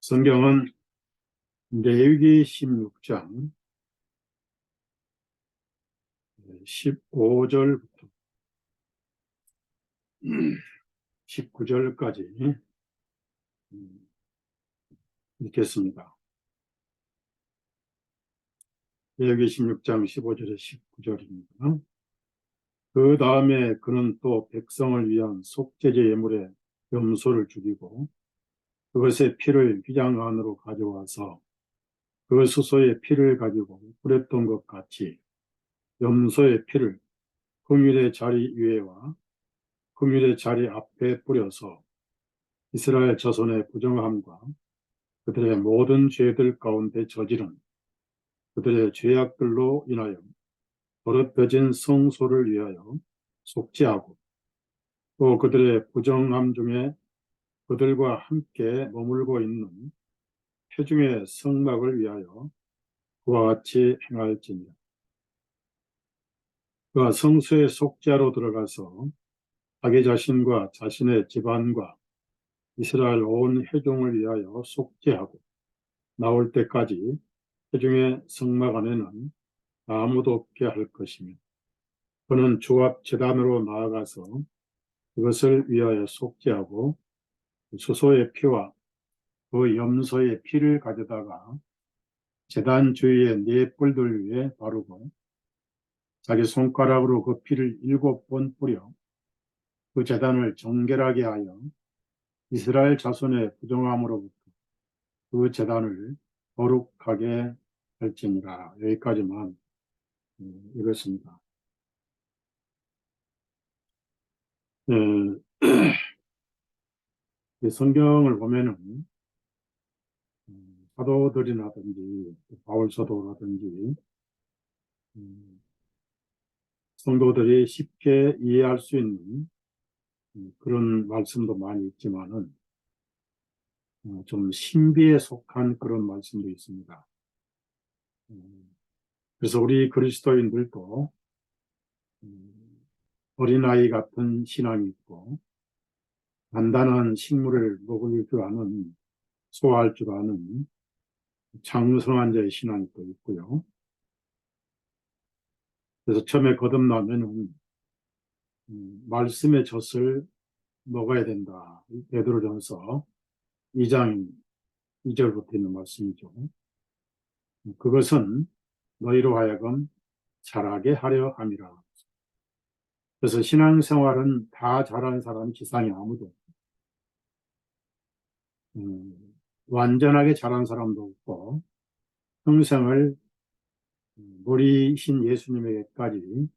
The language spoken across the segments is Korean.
성경은 레위기 16장 15절부터 19절까지 읽겠습니다. 레위기 16장 15절에 19절입니다. 그 다음에 그는 또 백성을 위한 속죄제 예물에 염소를 죽이고 그것의 피를 휘장 안으로 가져와서 그 수소의 피를 가지고 뿌렸던 것 같이 염소의 피를 긍휼의 자리 위에와 긍휼의 자리 앞에 뿌려서 이스라엘 자손의 부정함과 그들의 모든 죄들 가운데 저지른 그들의 죄악들로 인하여 더럽혀진 성소를 위하여 속죄하고 또 그들의 부정함 중에 그들과 함께 머물고 있는 회중의 성막을 위하여 그와 같이 행할지니라. 그가 성소의 속죄하러 들어가서 자기 자신과 자신의 집안과 이스라엘 온 회중을 위하여 속죄하고 나올 때까지 회중의 성막 안에는 아무도 없게 할 것이며 그는 주 앞 제단으로 나아가서 그것을 위하여 속죄하고 수소의 피와 그 염소의 피를 가져다가 제단 주위의 네 뿔들 위에 바르고 자기 손가락으로 그 피를 7번 뿌려 그 제단을 정결하게 하여 이스라엘 자손의 부정함으로부터 그 제단을 거룩하게 할지니라. 여기까지만 읽었습니다. 이 성경을 보면은 사도들이라든지 바울 사도라든지 성도들이 쉽게 이해할 수 있는 그런 말씀도 많이 있지만은 좀 신비에 속한 그런 말씀도 있습니다. 그래서 우리 그리스도인들도 어린아이 같은 신앙이 있고 단단한 식물을 먹을 줄 아는 소화할 줄 아는 장성한 자의 신앙이 또 있고요. 그래서 처음에 거듭나면은 말씀의 젖을 먹어야 된다. 베드로전서 2장 2절부터 있는 말씀이죠. 그것은 너희로 하여금 자라게 하려 함이라. 그래서 신앙생활은 다 잘하는 사람이 지상에 아무도 없고 완전하게 잘한 사람도 없고 평생을 머리신 예수님에게까지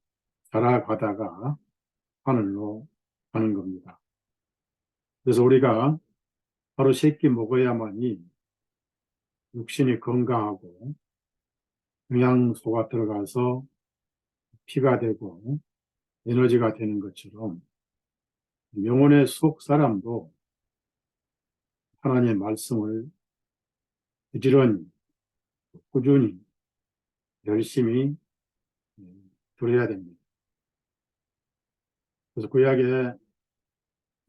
자라가다가 하늘로 가는 겁니다. 그래서 우리가 하루 3끼 먹어야만이 육신이 건강하고 영양소가 들어가서 피가 되고 에너지가 되는 것처럼 영혼의 속 사람도 하나님의 말씀을 부지런히 꾸준히 열심히 들어야 됩니다. 그래서 구약의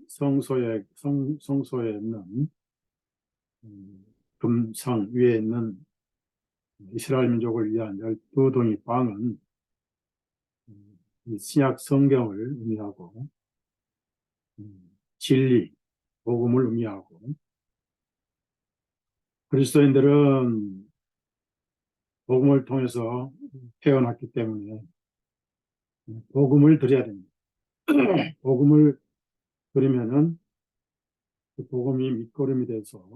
성소에 있는 금상 위에 있는 이스라엘 민족을 위한 12동이 빵은 이 신약 성경을 의미하고 진리, 복음을 의미하고 그리스도인들은 복음을 통해서 태어났기 때문에 복음을 드려야 됩니다. 복음을 드리면은 그 복음이 밑거름이 돼서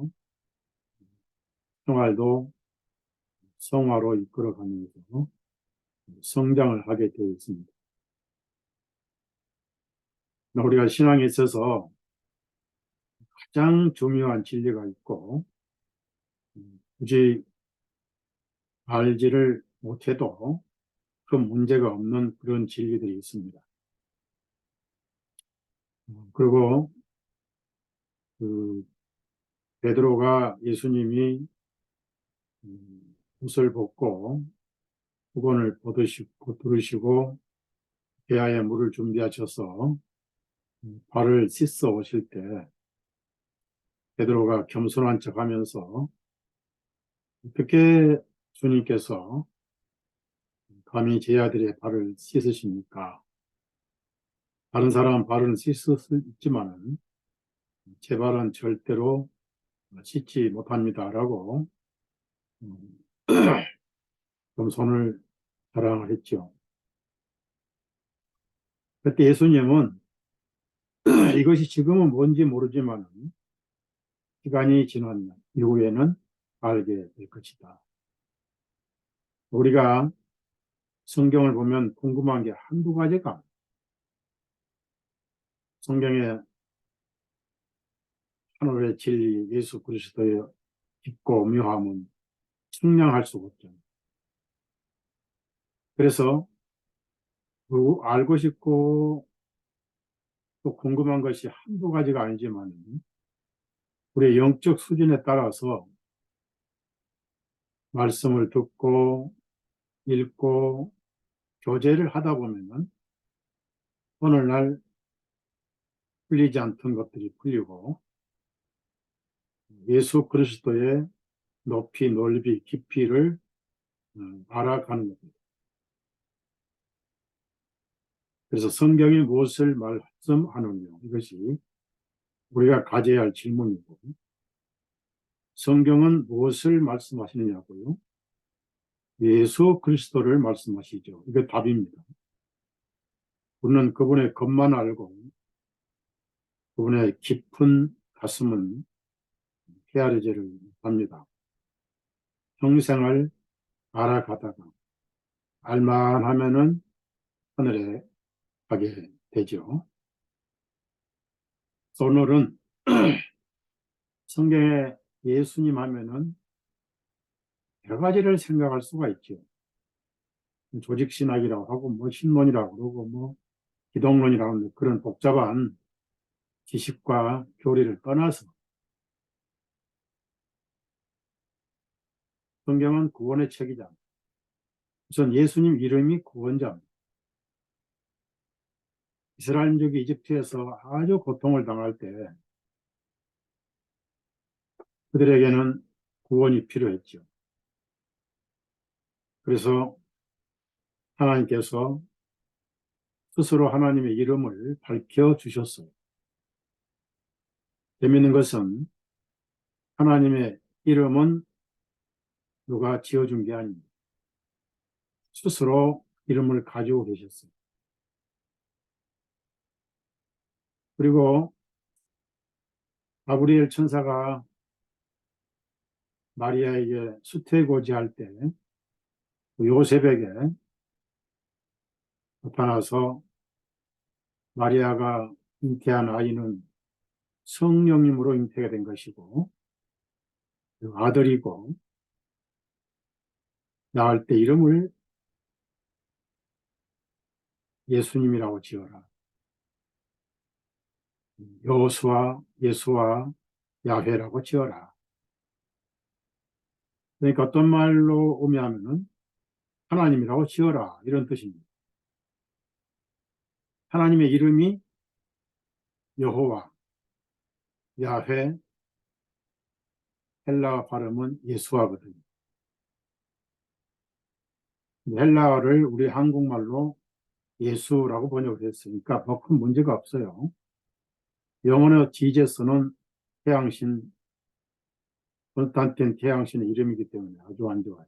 생활도 성화로 이끌어가면서 성장을 하게 되어 있습니다. 우리가 신앙에 있어서 가장 중요한 진리가 있고 굳이 알지를 못해도 그 문제가 없는 그런 진리들이 있습니다. 그리고 베드로가 예수님이 옷을 벗고 수건을 두르시고 배아에 물을 준비하셔서 발을 씻어 오실 때 베드로가 겸손한 척하면서 어떻게 주님께서 감히 제 아들의 발을 씻으십니까? 다른 사람 발은 씻을 수 있지만은 제 발은 절대로 씻지 못합니다라고 음, 겸손을 자랑을 했죠. 그때 예수님은 이것이 지금은 뭔지 모르지만 시간이 지난 이후에는 알게 될 것이다. 우리가 성경을 보면 궁금한 게 한두 가지가 성경의 하늘의 진리 예수 그리스도의 깊고 묘함은 측량할 수가 없죠. 그래서 알고 싶고 또 궁금한 것이 한두 가지가 아니지만 우리의 영적 수준에 따라서 말씀을 듣고 읽고 교제를 하다 보면은 오늘날 풀리지 않던 것들이 풀리고 예수 그리스도의 높이, 넓이, 깊이를 알아가는 겁니다. 그래서 성경이 무엇을 말씀하느냐 이것이 우리가 가져야 할 질문이고 성경은 무엇을 말씀하시느냐고요? 예수 그리스도를 말씀하시죠. 이게 답입니다. 우리는 그분의 것만 알고 그분의 깊은 가슴은 헤아리지를 못합니다. 평생을 알아가다가 알만하면은 하늘에 가게 되죠. 오늘은 성경에 예수님 하면은 여러 가지를 생각할 수가 있죠. 조직신학이라고 하고 뭐 신론이라고 그러고 뭐 기독론이라고 하는 그런 복잡한 지식과 교리를 떠나서 성경은 구원의 책이자 우선 예수님 이름이 구원자입니다. 이스라엘민족이 이집트에서 아주 고통을 당할 때 그들에게는 구원이 필요했죠. 그래서 하나님께서 스스로 하나님의 이름을 밝혀주셨어요. 재미있는 것은 하나님의 이름은 누가 지어준 게 아닙니다. 스스로 이름을 가지고 계셨어요. 그리고 가브리엘 천사가 마리아에게 수태고지할 때 요셉에게 나타나서 마리아가 잉태한 아이는 성령님으로 잉태가 된 것이고 아들이고 낳을 때 이름을 예수님이라고 지어라. 여호수아, 예수와 야훼라고 지어라. 그러니까 어떤 말로 의미하면은 하나님이라고 지어라 이런 뜻입니다. 하나님의 이름이 여호와, 야훼, 헬라어 발음은 예수아거든요. 헬라어를 우리 한국말로 예수라고 번역을 했으니까 뭐 큰 문제가 없어요. 영어의 지제스는 태양신, 본탄텐 태양신의 이름이기 때문에 아주 안 좋아요.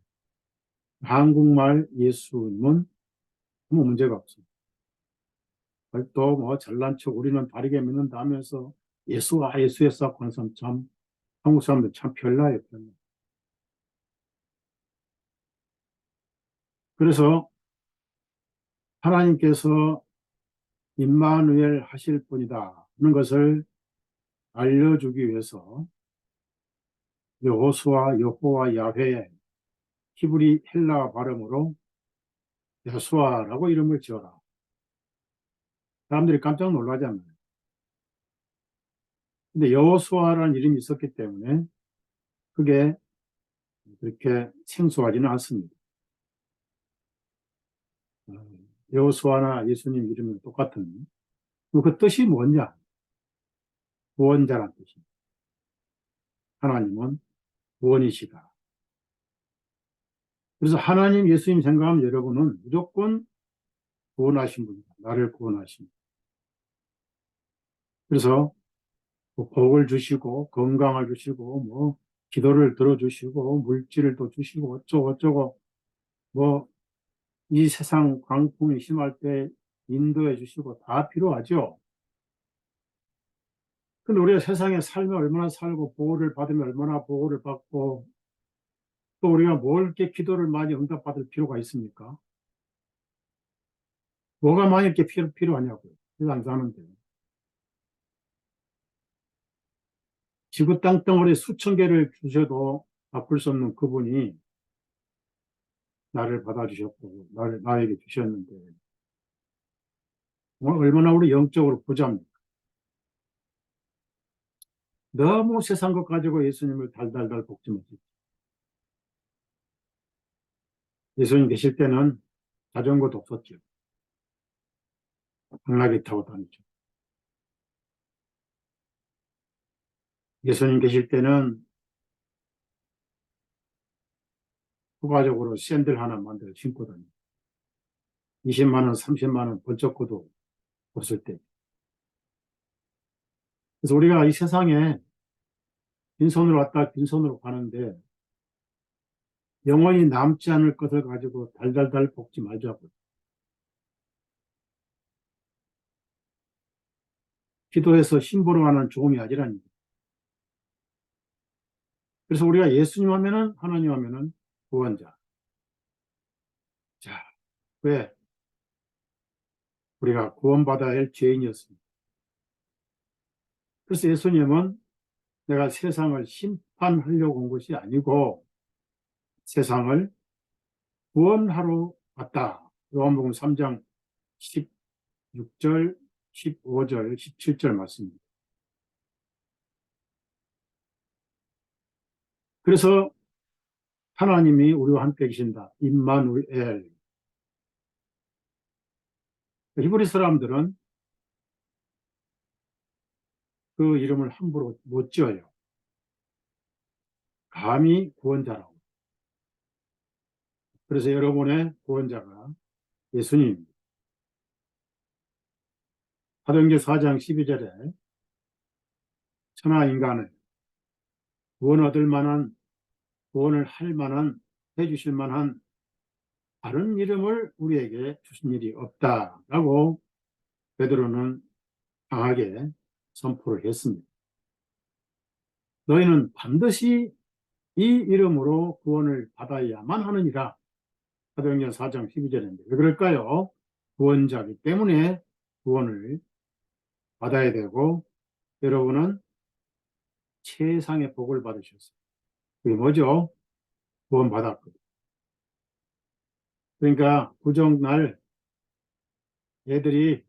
한국말 예수는 아무 문제가 없어요. 또 뭐 잘난 척 우리는 다르게 믿는다 하면서 예수와 예수에서 하는 사람 참 한국 사람들 참 별나요. 별나. 그래서 하나님께서 임마누엘 하실 분이다 하는 것을 알려주기 위해서 여호수아, 여호와, 야훼의 히브리 헬라 발음으로 여수아라고 이름을 지어라. 사람들이 깜짝 놀라잖아요. 근데 여호수아라는 이름이 있었기 때문에 그게 그렇게 생소하지는 않습니다. 여호수아나 예수님 이름은 똑같은 그 뜻이 뭐냐? 구원자란 뜻입니다. 하나님은 구원이시다. 그래서 하나님, 예수님 생각하면 여러분은 무조건 구원하신 분이다. 나를 구원하신 분. 그래서 뭐 복을 주시고 건강을 주시고 뭐 기도를 들어주시고 물질을 또 주시고 어쩌고 어쩌고 뭐 이 세상 광풍이 심할 때 인도해 주시고 다 필요하죠. 근데 우리가 세상에 살면 얼마나 살고 보호를 받으면 얼마나 보호를 받고 또 우리가 뭘 이렇게 기도를 많이 응답받을 필요가 있습니까? 뭐가 많이 이렇게 필요하냐고요. 세상 사는데. 지구 땅덩어리 수천 개를 주셔도 바꿀 수 없는 그분이 나를 받아주셨고 나에게 주셨는데 얼마나 우리 영적으로 부자입니까? 너무 세상 것 가지고 예수님을 달달달 볶지 못했죠. 예수님 계실 때는 자전거도 없었죠. 당나귀 타고 다니죠. 예수님 계실 때는 부가적으로 샌들 하나 만들어 신고 다니죠. 20만 원, 30만 원 번쩍고도 없을 때. 그래서 우리가 이 세상에 빈손으로 왔다 빈손으로 가는데 영원히 남지 않을 것을 가지고 달달달 볶지 말자고요. 기도해서 힘보러 가는 종이 아니라니. 그래서 우리가 예수님 하면은 하나님 하면은 구원자. 자, 왜? 우리가 구원받아야 할 죄인이었습니다. 그래서 예수님은 내가 세상을 심판하려고 온 것이 아니고 세상을 구원하러 왔다. 요한복음 3장 16절, 15절, 17절 말씀입니다. 그래서 하나님이 우리와 함께 계신다. 임마누엘. 히브리 사람들은 그 이름을 함부로 못 지어요. 감히 구원자라고. 그래서 여러분의 구원자가 예수님. 사도행전 4장 12절에 천하 인간을 구원 얻을 만한, 구원을 할 만한, 해주실 만한 다른 이름을 우리에게 주신 일이 없다라고 베드로는 강하게 선포를 했습니다. 너희는 반드시 이 이름으로 구원을 받아야만 하느니라. 사도행전 4장 12절인데 왜 그럴까요? 구원자이기 때문에 구원을 받아야 되고 여러분은 최상의 복을 받으셨어요. 그게 뭐죠? 구원 받았거든요. 그러니까 구정날 애들이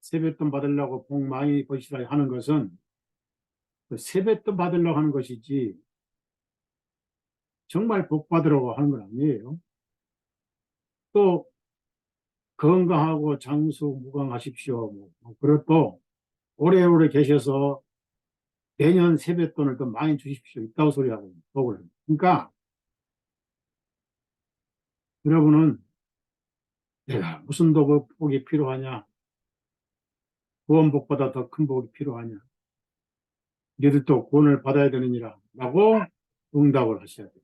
세뱃돈 받으려고 복 많이 버시라 하는 것은 그 세뱃돈 받으려고 하는 것이지 정말 복 받으려고 하는 건 아니에요. 또 건강하고 장수무강하십시오. 그것도 오래오래 계셔서 내년 세뱃돈을 더 많이 주십시오. 있다고 소리하고 복을. 그러니까 여러분은 내가 무슨 더 복이 필요하냐? 구원복보다 더 큰 복이 필요하냐? 너희들도 구원을 받아야 되느니라 라고 응답을 하셔야 돼요.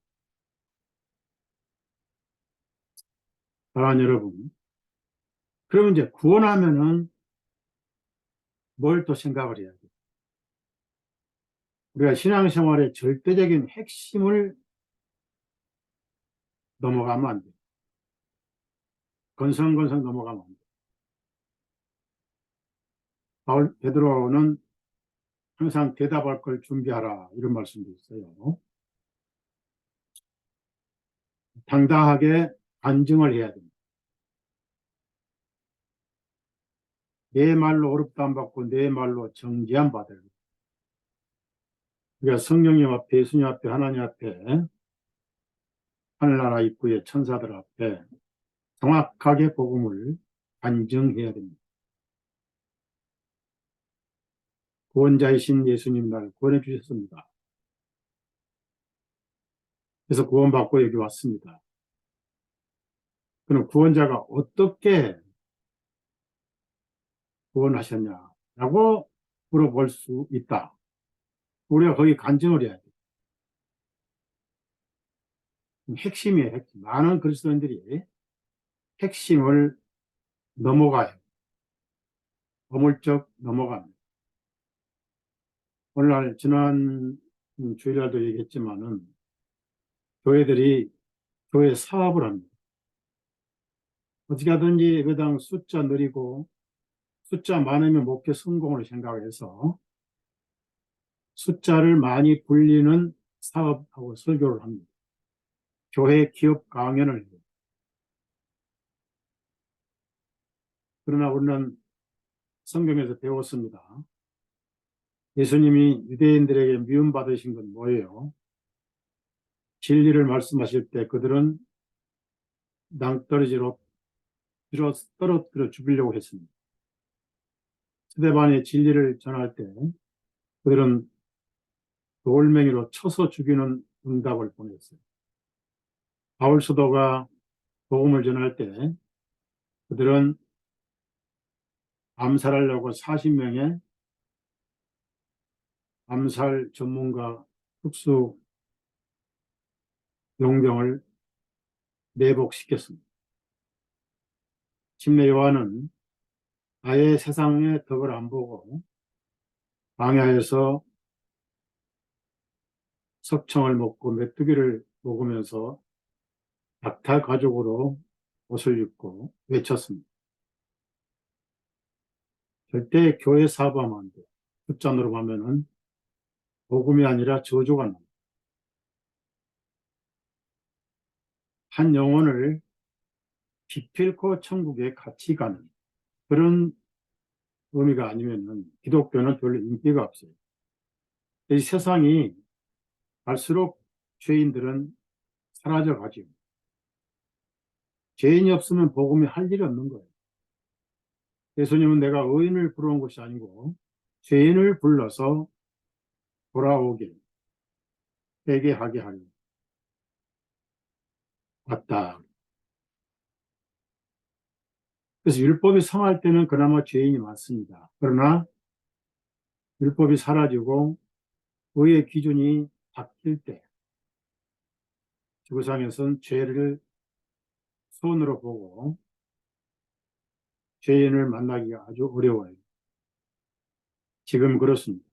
사랑하는 여러분, 그러면 이제 구원하면은 뭘 또 생각을 해야 돼요? 우리가 신앙생활의 절대적인 핵심을 넘어가면 안 돼요. 건성건성 넘어가면 안 돼요. 바울 베드로는 항상 대답할 걸 준비하라 이런 말씀도 있어요. 당당하게 간증을 해야 됩니다. 내 말로 어렵다 안 받고 내 말로 정죄안 받을. 우리가 성령님 앞에, 예수님 앞에, 하나님 앞에, 하늘나라 입구에 천사들 앞에 정확하게 복음을 간증해야 됩니다. 구원자이신 예수님 나를 구원해 주셨습니다. 그래서 구원받고 여기 왔습니다. 그럼 구원자가 어떻게 구원하셨냐라고 물어볼 수 있다. 우리가 거기 간증을 해야 돼. 핵심이에요, 핵심. 많은 그리스도인들이 핵심을 넘어가요. 어물쩍 넘어갑니다. 오늘날, 지난 주일날도 얘기했지만은, 교회들이 교회 사업을 합니다. 어떻게 하든지 그당 숫자 느리고, 숫자 많으면 목회 성공을 생각해서 숫자를 많이 굴리는 사업하고 설교를 합니다. 교회 기업 강연을 해요. 그러나 우리는 성경에서 배웠습니다. 예수님이 유대인들에게 미움받으신 건 뭐예요? 진리를 말씀하실 때 그들은 낭떠러지로 떨어뜨려 죽이려고 했습니다. 스데반의 진리를 전할 때 그들은 돌멩이로 쳐서 죽이는 응답을 보냈어요. 바울 사도가 복음을 전할 때 그들은 암살하려고 40명의 암살 전문가 특수 용병을 매복시켰습니다. 침례 요한은 아예 세상의 덕을 안 보고 광야에서 석청을 먹고 메뚜기를 먹으면서 낙타 가죽으로 옷을 입고 외쳤습니다. 절대 교회 사업하면 안 돼. 숫자로 보면은 복음이 아니라 저주가 납니다. 한 영혼을 기필코 천국에 같이 가는 그런 의미가 아니면은 기독교는 별로 인기가 없어요. 이 세상이 갈수록 죄인들은 사라져 가지고 죄인이 없으면 복음이 할 일이 없는 거예요. 예수님은 내가 의인을 부르는 것이 아니고 죄인을 불러서 돌아오게 회개하게 하려 왔다. 그래서 율법이 성할 때는 그나마 죄인이 많습니다. 그러나 율법이 사라지고 의의 기준이 바뀔 때 지구상에서는 죄를 손으로 보고 죄인을 만나기가 아주 어려워요. 지금 그렇습니다.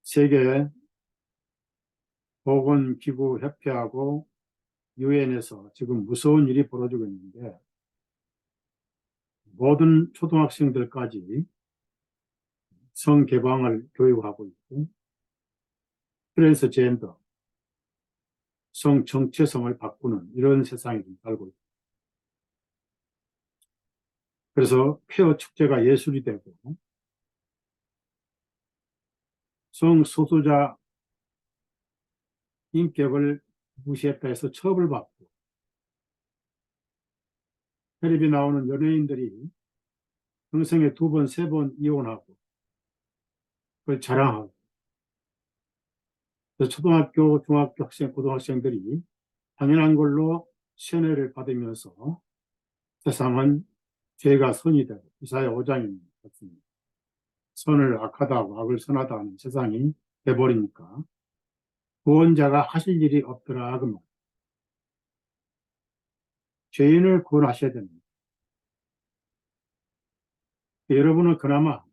세계 보건기구협회하고 유엔에서 지금 무서운 일이 벌어지고 있는데 모든 초등학생들까지 성개방을 교육하고 있고 트랜스젠더, 성정체성을 바꾸는 이런 세상이 살고 있습니다. 그래서 폐허 축제가 예술이 되고 성소수자 인격을 무시했다 해서 처벌받고 텔레비 나오는 연예인들이 평생에 2번, 3번 이혼하고 그걸 자랑하고 초등학교, 중학교 학생, 고등학생들이 당연한 걸로 세뇌를 받으면서 세상은 죄가 선이 되고 이사야 5장입니다. 선을 악하다고 악을 선하다 하는 세상이 돼버리니까 구원자가 하실 일이 없더라. 그러면 죄인을 구원하셔야 됩니다. 여러분은 그나마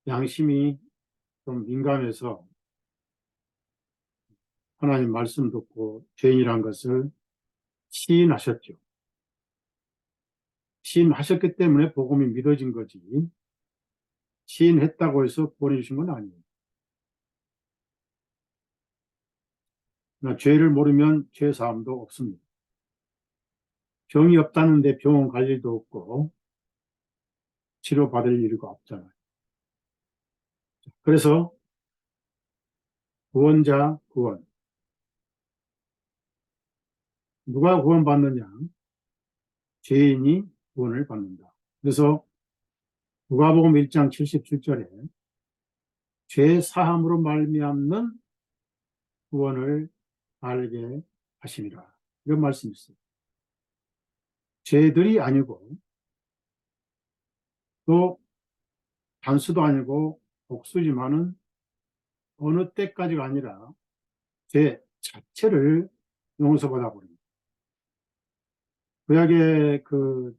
양심이 좀 민감해서 하나님 말씀 듣고 죄인이란 것을 시인하셨죠. 시인하셨기 때문에 복음이 믿어진 거지 시인했다고 해서 구원해 주신 건 아니에요. 그러나 죄를 모르면 죄 사함도 없습니다. 병이 없다는데 병원 갈 일도 없고 치료받을 일이 없잖아요. 그래서 구원자 구원. 누가 구원받느냐? 죄인이 구원을 받는다. 그래서 누가복음 1장 77절에 죄 사함으로 말미암는 구원을 알게 하시니라. 이런 말씀이 있어요. 죄들이 아니고 또 단수도 아니고 복수지만은 어느 때까지가 아니라 죄 자체를 용서받아 버립니다. 구약의 그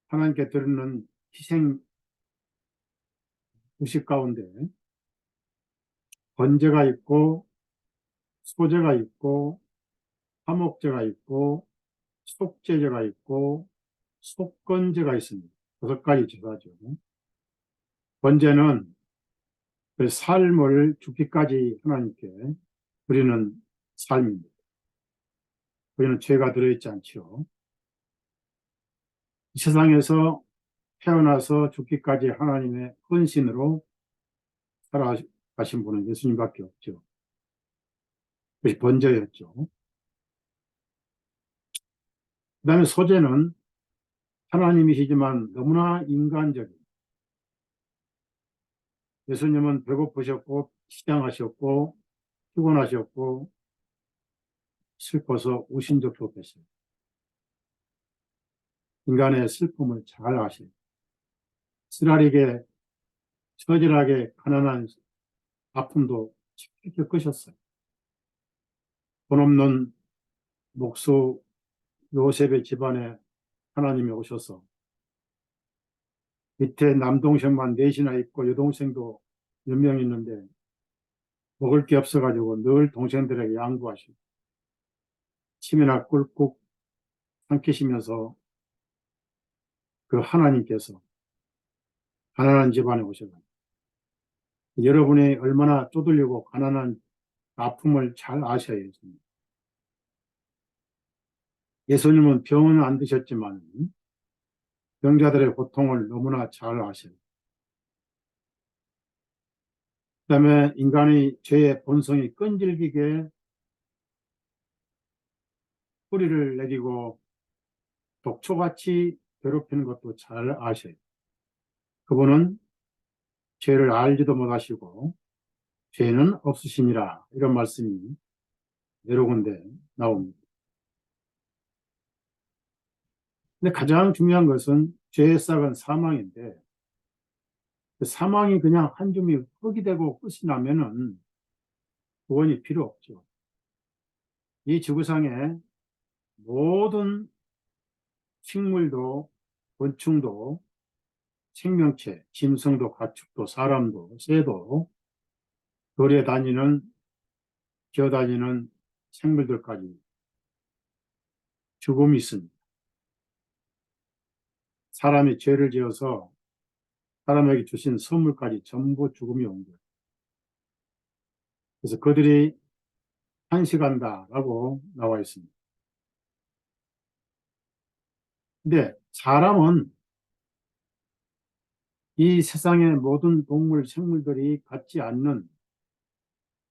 하나님께 드리는 희생 의식 가운데 번제가 있고 소제가 있고 화목제가 있고 속죄제가 있고 속건제가 있습니다. 5가지 제사죠. 번제는 그 삶을 죽기까지 하나님께 드리는 삶입니다. 거기는 죄가 들어있지 않죠. 이 세상에서 태어나서 죽기까지 하나님의 헌신으로 살아가신 분은 예수님밖에 없죠. 그것이 번제였죠. 그 다음에 소제는 하나님이시지만 너무나 인간적인, 예수님은 배고프셨고 시장하셨고 피곤하셨고 슬퍼서 우신 적도 계세요. 인간의 슬픔을 잘 아세요. 쓰라리게 처절하게 가난한 아픔도 깊이 겪으셨어요. 돈 없는 목수 요셉의 집안에 하나님이 오셔서 밑에 남동생만 넷이나 있고 여동생도 몇 명 있는데 먹을 게 없어가지고 늘 동생들에게 양보하시고 침이나 꿀꺽 삼키시면서 그 하나님께서 가난한 집안에 오셔서 여러분이 얼마나 쪼들리고 가난한 아픔을 잘 아셔야 했습니다. 예수님은 병은 안 드셨지만 병자들의 고통을 너무나 잘 아셔요. 그 다음에 인간의 죄의 본성이 끈질기게 뿌리를 내리고 독초같이 괴롭히는 것도 잘 아셔요. 그분은 죄를 알지도 못하시고 죄는 없으시니라 이런 말씀이 여러 군데 나옵니다. 근데 가장 중요한 것은 죄의 싹은 사망인데 그 사망이 그냥 한 줌이 흙이 되고 끝이 나면은 구원이 필요 없죠. 이 지구상에 모든 식물도 곤충도 생명체, 짐승도 가축도 사람도 새도 돌에 다니는 기어다니는 생물들까지 죽음이 있습니다. 사람이 죄를 지어서 사람에게 주신 선물까지 전부 죽음이 온 거예요. 그래서 그들이 한식한다라고 나와 있습니다. 근데 사람은 이 세상의 모든 동물, 생물들이 갖지 않는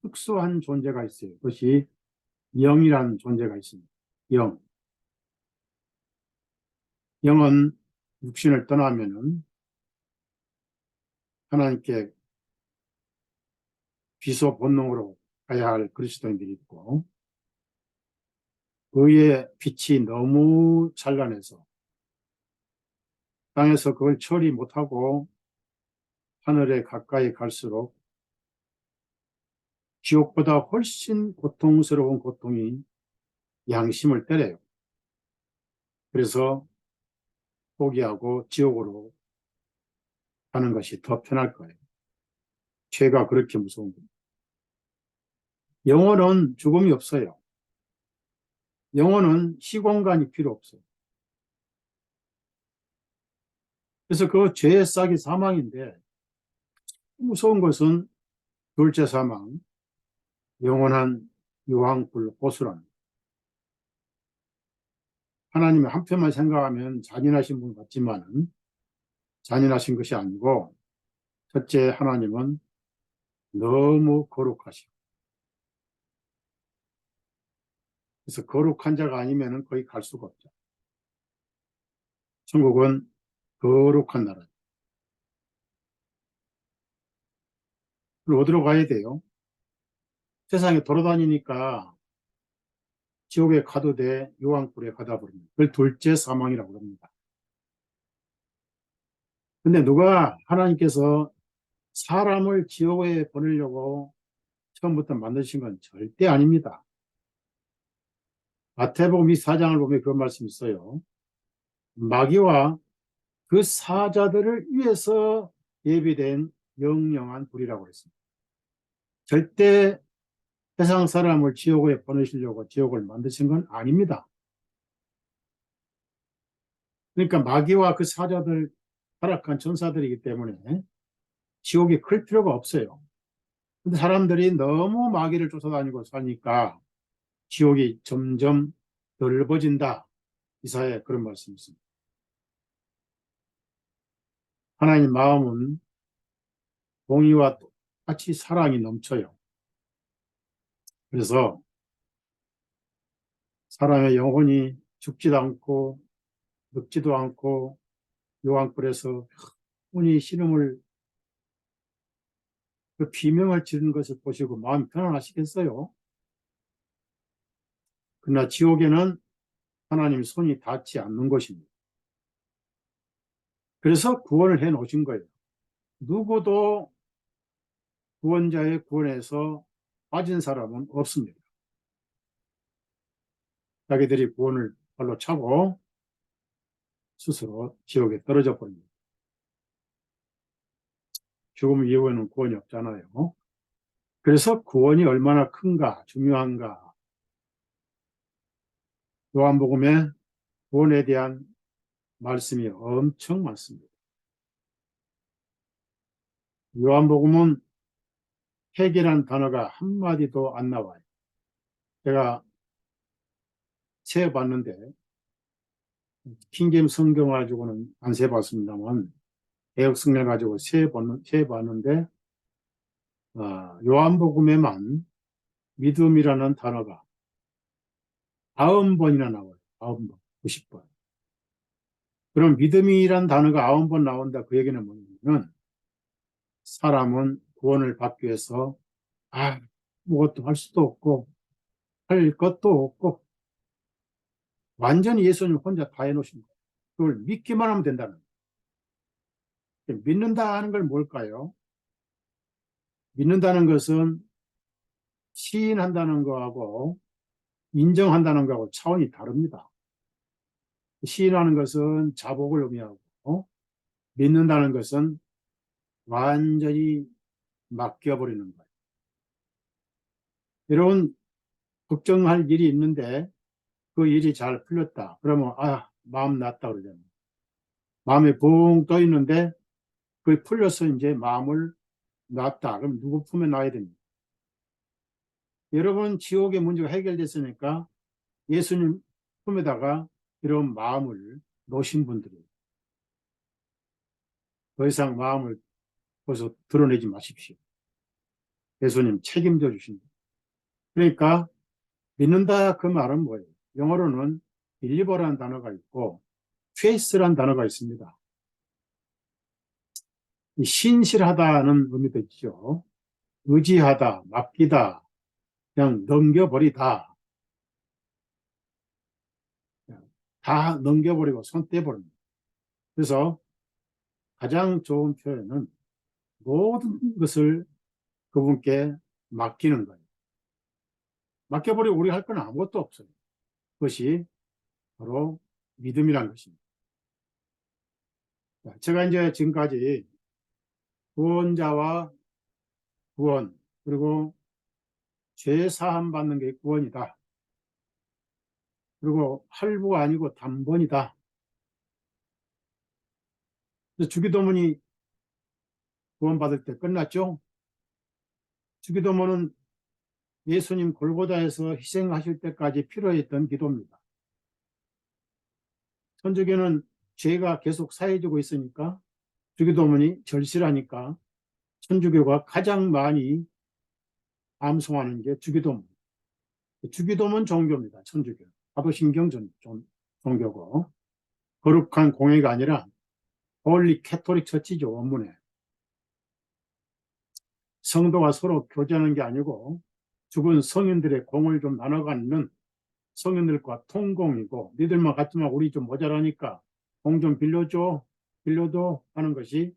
특수한 존재가 있어요. 그것이 영이라는 존재가 있습니다. 영. 영은 육신을 떠나면은 하나님께 비소 본능으로 가야 할 그리스도인들이 있고, 의의 빛이 너무 찬란해서 땅에서 그걸 처리 못하고 하늘에 가까이 갈수록 지옥보다 훨씬 고통스러운 고통이 양심을 때려요. 그래서 포기하고 지옥으로 가는 것이 더 편할 거예요. 죄가 그렇게 무서운 겁니다. 영혼은 죽음이 없어요. 영혼은 시공간이 필요 없어요. 그래서 그 죄의 싹이 사망인데 무서운 것은 둘째 사망, 영원한 유황불 고수란. 하나님의 한편만 생각하면 잔인하신 분 같지만은 잔인하신 것이 아니고, 첫째 하나님은 너무 거룩하시고, 그래서 거룩한 자가 아니면은 거기 갈 수가 없죠. 천국은 거룩한 나라. 그리고 어디로 가야 돼요? 세상에 돌아다니니까 지옥에 가도 돼, 요한불에 가다 버립니다. 그걸 둘째 사망이라고 합니다. 근데 누가 하나님께서 사람을 지옥에 보내려고 처음부터 만드신 건 절대 아닙니다. 마태복음 24장을 보면 그런 말씀이 있어요. 마귀와 그 사자들을 위해서 예비된 영영한 불이라고 했습니다. 절대 세상 사람을 지옥에 보내시려고 지옥을 만드신 건 아닙니다. 그러니까 마귀와 그 사자들, 타락한 천사들이기 때문에 지옥이 클 필요가 없어요. 근데 사람들이 너무 마귀를 쫓아다니고 사니까 지옥이 점점 넓어진다. 이사야에 그런 말씀이 있습니다. 하나님 마음은 공의와 똑같이 사랑이 넘쳐요. 그래서 사람의 영혼이 죽지도 않고 늙지도 않고 요한불에서 영원히 신음을 그 비명을 지르는 것을 보시고 마음이 편안하시겠어요? 그러나 지옥에는 하나님 손이 닿지 않는 것입니다. 그래서 구원을 해 놓으신 거예요. 누구도 구원자의 구원에서 빠진 사람은 없습니다. 자기들이 구원을 발로 차고 스스로 지옥에 떨어져 버립니다. 죽음 이후에는 구원이 없잖아요. 그래서 구원이 얼마나 큰가, 중요한가. 요한복음에 구원에 대한 말씀이 엄청 많습니다. 요한복음은 핵이라는 단어가 한마디도 안 나와요. 제가 세어봤는데, 킹제임스 성경 가지고는 안 세봤습니다만, 개역 성경 가지고 세봤는데, 요한복음에만 믿음이라는 단어가 90번이나 나와요. 90번, 90번. 그럼 믿음이란 단어가 90번 나온다. 그 얘기는 뭐냐면, 사람은 구원을 받기 위해서, 무것도 할 수도 없고, 할 것도 없고, 완전히 예수님 혼자 다 해놓으신 거예요. 그걸 믿기만 하면 된다는 거예요. 믿는다 하는 걸 뭘까요? 믿는다는 것은 시인한다는 거하고 인정한다는 거하고 차원이 다릅니다. 시인하는 것은 자복을 의미하고 믿는다는 것은 완전히 맡겨버리는 거예요. 여러분, 걱정할 일이 있는데 그 일이 잘 풀렸다. 그러면 마음 났다 그러잖아요. 마음이 붕 떠 있는데 그게 풀려서 이제 마음을 놨다. 그럼 누구 품에 놔야 됩니까? 여러분 지옥의 문제가 해결됐으니까 예수님 품에다가 이런 마음을 놓으신 분들이 더 이상 마음을 벌써 드러내지 마십시오. 예수님 책임져 주신다. 그러니까 믿는다 그 말은 뭐예요? 영어로는 believe라는 단어가 있고 faith라는 단어가 있습니다. 신실하다는 의미도 있죠. 의지하다, 맡기다, 그냥 넘겨버리다. 다 넘겨버리고 손 떼버립니다. 그래서 가장 좋은 표현은 모든 것을 그분께 맡기는 거예요. 맡겨버리고 우리가 할 건 아무것도 없어요. 그것이 바로 믿음이라는 것입니다. 제가 이제 지금까지 구원자와 구원, 그리고 죄 사함 받는 게 구원이다. 그리고 할부가 아니고 단번이다. 주기도문이 구원받을 때 끝났죠. 주기도문은 예수님 골고다에서 희생하실 때까지 필요했던 기도입니다. 천주교는 죄가 계속 사해지고 있으니까 주기도문이 절실하니까 천주교가 가장 많이 암송하는 게 주기도문. 주기도문 종교입니다. 천주교. 사도신경 종교고 거룩한 공예가 아니라 홀리 캐토릭 처치죠, 원문에. 성도가 서로 교제하는 게 아니고 죽은 성인들의 공을 좀 나눠 갖는 성인들과 통공이고, 니들만 갖지만 우리 좀 모자라니까 공 좀 빌려줘 하는 것이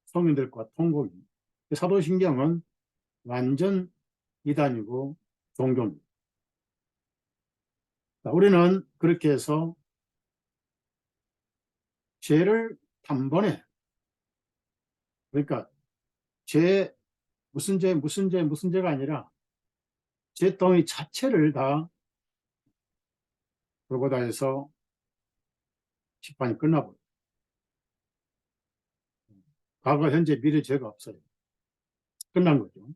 성인들과 통공입니다. 사도신경은 완전 이단이고 종교입니다. 우리는 그렇게 해서 죄를 단번에, 그러니까 죄, 무슨 죄가 아니라 죄덩이 자체를 다 그러고 다 해서 심판이 끝나버려요. 과거, 현재, 미래 죄가 없어요. 끝난 거죠.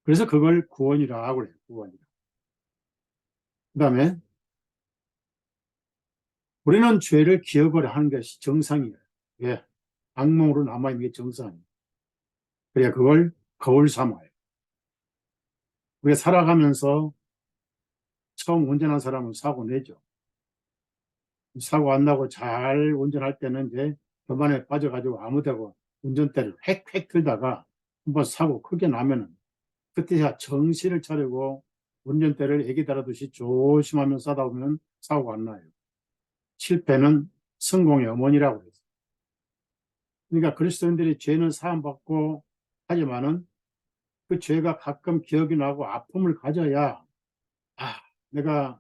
그래서 그걸 구원이라고 그래요. 구원이라. 그 다음에 우리는 죄를 기억을 하는 것이 정상이에요. 예. 악몽으로 남아있는 게 정상이에요. 그래야 그걸 거울 삼아요. 우리가 살아가면서 처음 운전한 사람은 사고 내죠. 사고 안 나고 잘 운전할 때는 이제 교만에 빠져가지고 아무데고 운전대를 획획 들다가 한번 사고 크게 나면은 그때야 정신을 차리고 운전대를 애기 다루듯이 조심하면서 싸다 보면 사고가 안 나요. 실패는 성공의 어머니라고 그랬어요. 그러니까 그리스도인들이 죄는 사함받고 하지만은 그 죄가 가끔 기억이 나고 아픔을 가져야, 아, 내가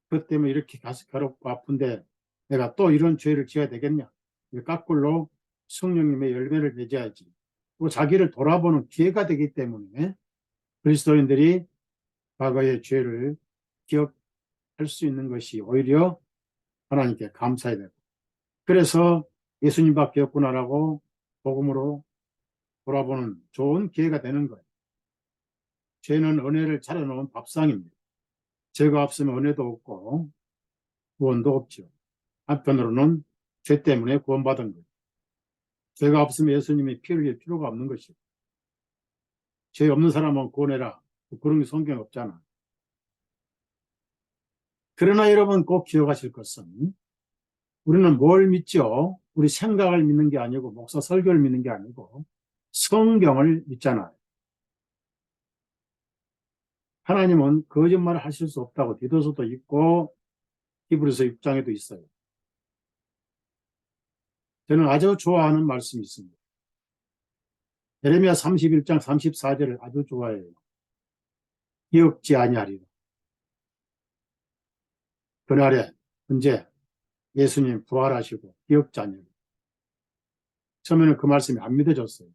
그것 때문에 이렇게 괴롭고 아픈데 내가 또 이런 죄를 지어야 되겠냐. 거꾸로 성령님의 열매를 맺어야지. 또 자기를 돌아보는 기회가 되기 때문에 그리스도인들이 과거의 죄를 기억할 수 있는 것이 오히려 하나님께 감사해야 되고, 그래서 예수님밖에 없구나라고 복음으로 돌아보는 좋은 기회가 되는 거예요. 죄는 은혜를 차려놓은 밥상입니다. 죄가 없으면 은혜도 없고 구원도 없죠. 한편으로는 죄 때문에 구원받은 거예요. 죄가 없으면 예수님이 피 흘릴 필요가 없는 것이고, 죄 없는 사람은 구원해라, 그런 게 성경에 없잖아. 그러나 여러분 꼭 기억하실 것은, 우리는 뭘 믿죠? 우리 생각을 믿는 게 아니고 목사 설교를 믿는 게 아니고 성경을 믿잖아요. 하나님은 거짓말을 하실 수 없다고 디도서도 있고 히브리서 6장에도 있어요. 저는 아주 좋아하는 말씀이 있습니다. 예레미야 31장 34절을 아주 좋아해요. 기억지 아니하리라. 그날에 언제 예수님 부활하시고 기억지 아니하리라. 처음에는 그 말씀이 안 믿어졌어요.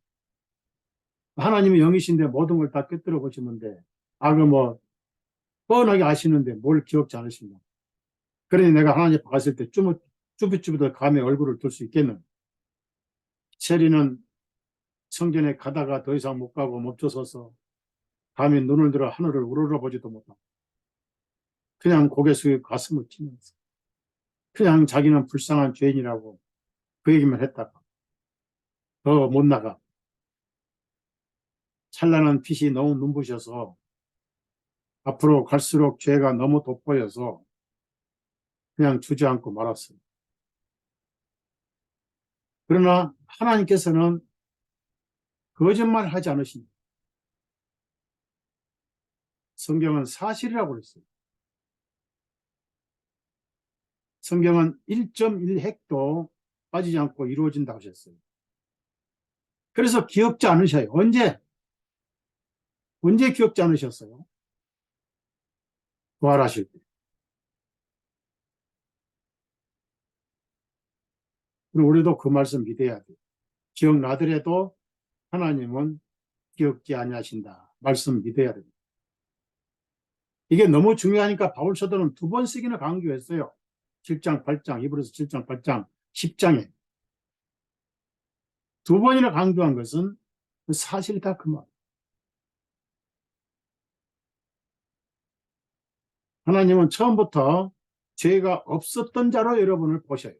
하나님이 영이신데 모든 걸 다 꿰뚫어 보시는데, 그 뻔하게 아시는데 뭘 기억지 않으신가. 그러니 내가 하나님 앞에 갔을 때 쭈삣쭈삣 감히 얼굴을 들 수 있겠는. 체리는 성전에 가다가 더 이상 못 가고 멈춰서서 감히 눈을 들어 하늘을 우러러보지도 못하고 그냥 고개 숙이고 가슴을 치면서 그냥 자기는 불쌍한 죄인이라고 그 얘기만 했다가 더 못 나가. 찬란한 빛이 너무 눈부셔서 앞으로 갈수록 죄가 너무 돋보여서 그냥 주저앉고 말았어요. 그러나 하나님께서는 거짓말을 하지 않으십니다. 성경은 사실이라고 그랬어요. 성경은 1.1핵도 빠지지 않고 이루어진다고 하셨어요. 그래서 기억지 않으셔요. 언제 기억지 않으셨어요? 부활하실 때. 우리도 그 말씀 믿어야 돼요. 기억나더라도 하나님은 기억지 아니하신다. 말씀 믿어야 됩니다. 이게 너무 중요하니까 바울 사도는 2번씩이나 강조했어요. 7장, 8장, 히브리서 7장, 8장, 10장에. 2번이나 강조한 것은 사실이 다 그 말. 하나님은 처음부터 죄가 없었던 자로 여러분을 보셔요.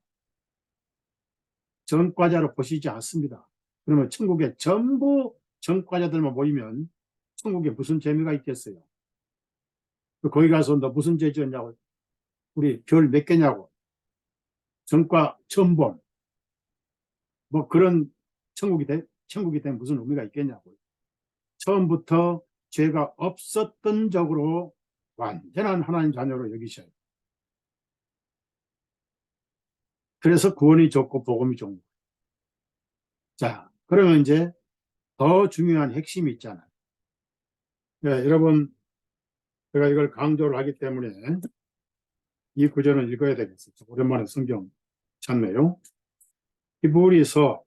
전과자로 보시지 않습니다. 그러면 천국에 전부 전과자들만 모이면 천국에 무슨 재미가 있겠어요? 거기 가서 너 무슨 죄 지었냐고, 우리 별 몇 개냐고, 전과 처음 본, 뭐 그런 천국이 된 무슨 의미가 있겠냐고요. 처음부터 죄가 없었던 적으로 완전한 하나님 자녀로 여기셔요. 그래서 구원이 좋고 복음이 좋은 거예요. 자, 그러면 이제 더 중요한 핵심이 있잖아요. 네, 여러분, 제가 이걸 강조를 하기 때문에 이 구절은 읽어야 되겠어요. 오랜만에 성경 찾네요. 히브리서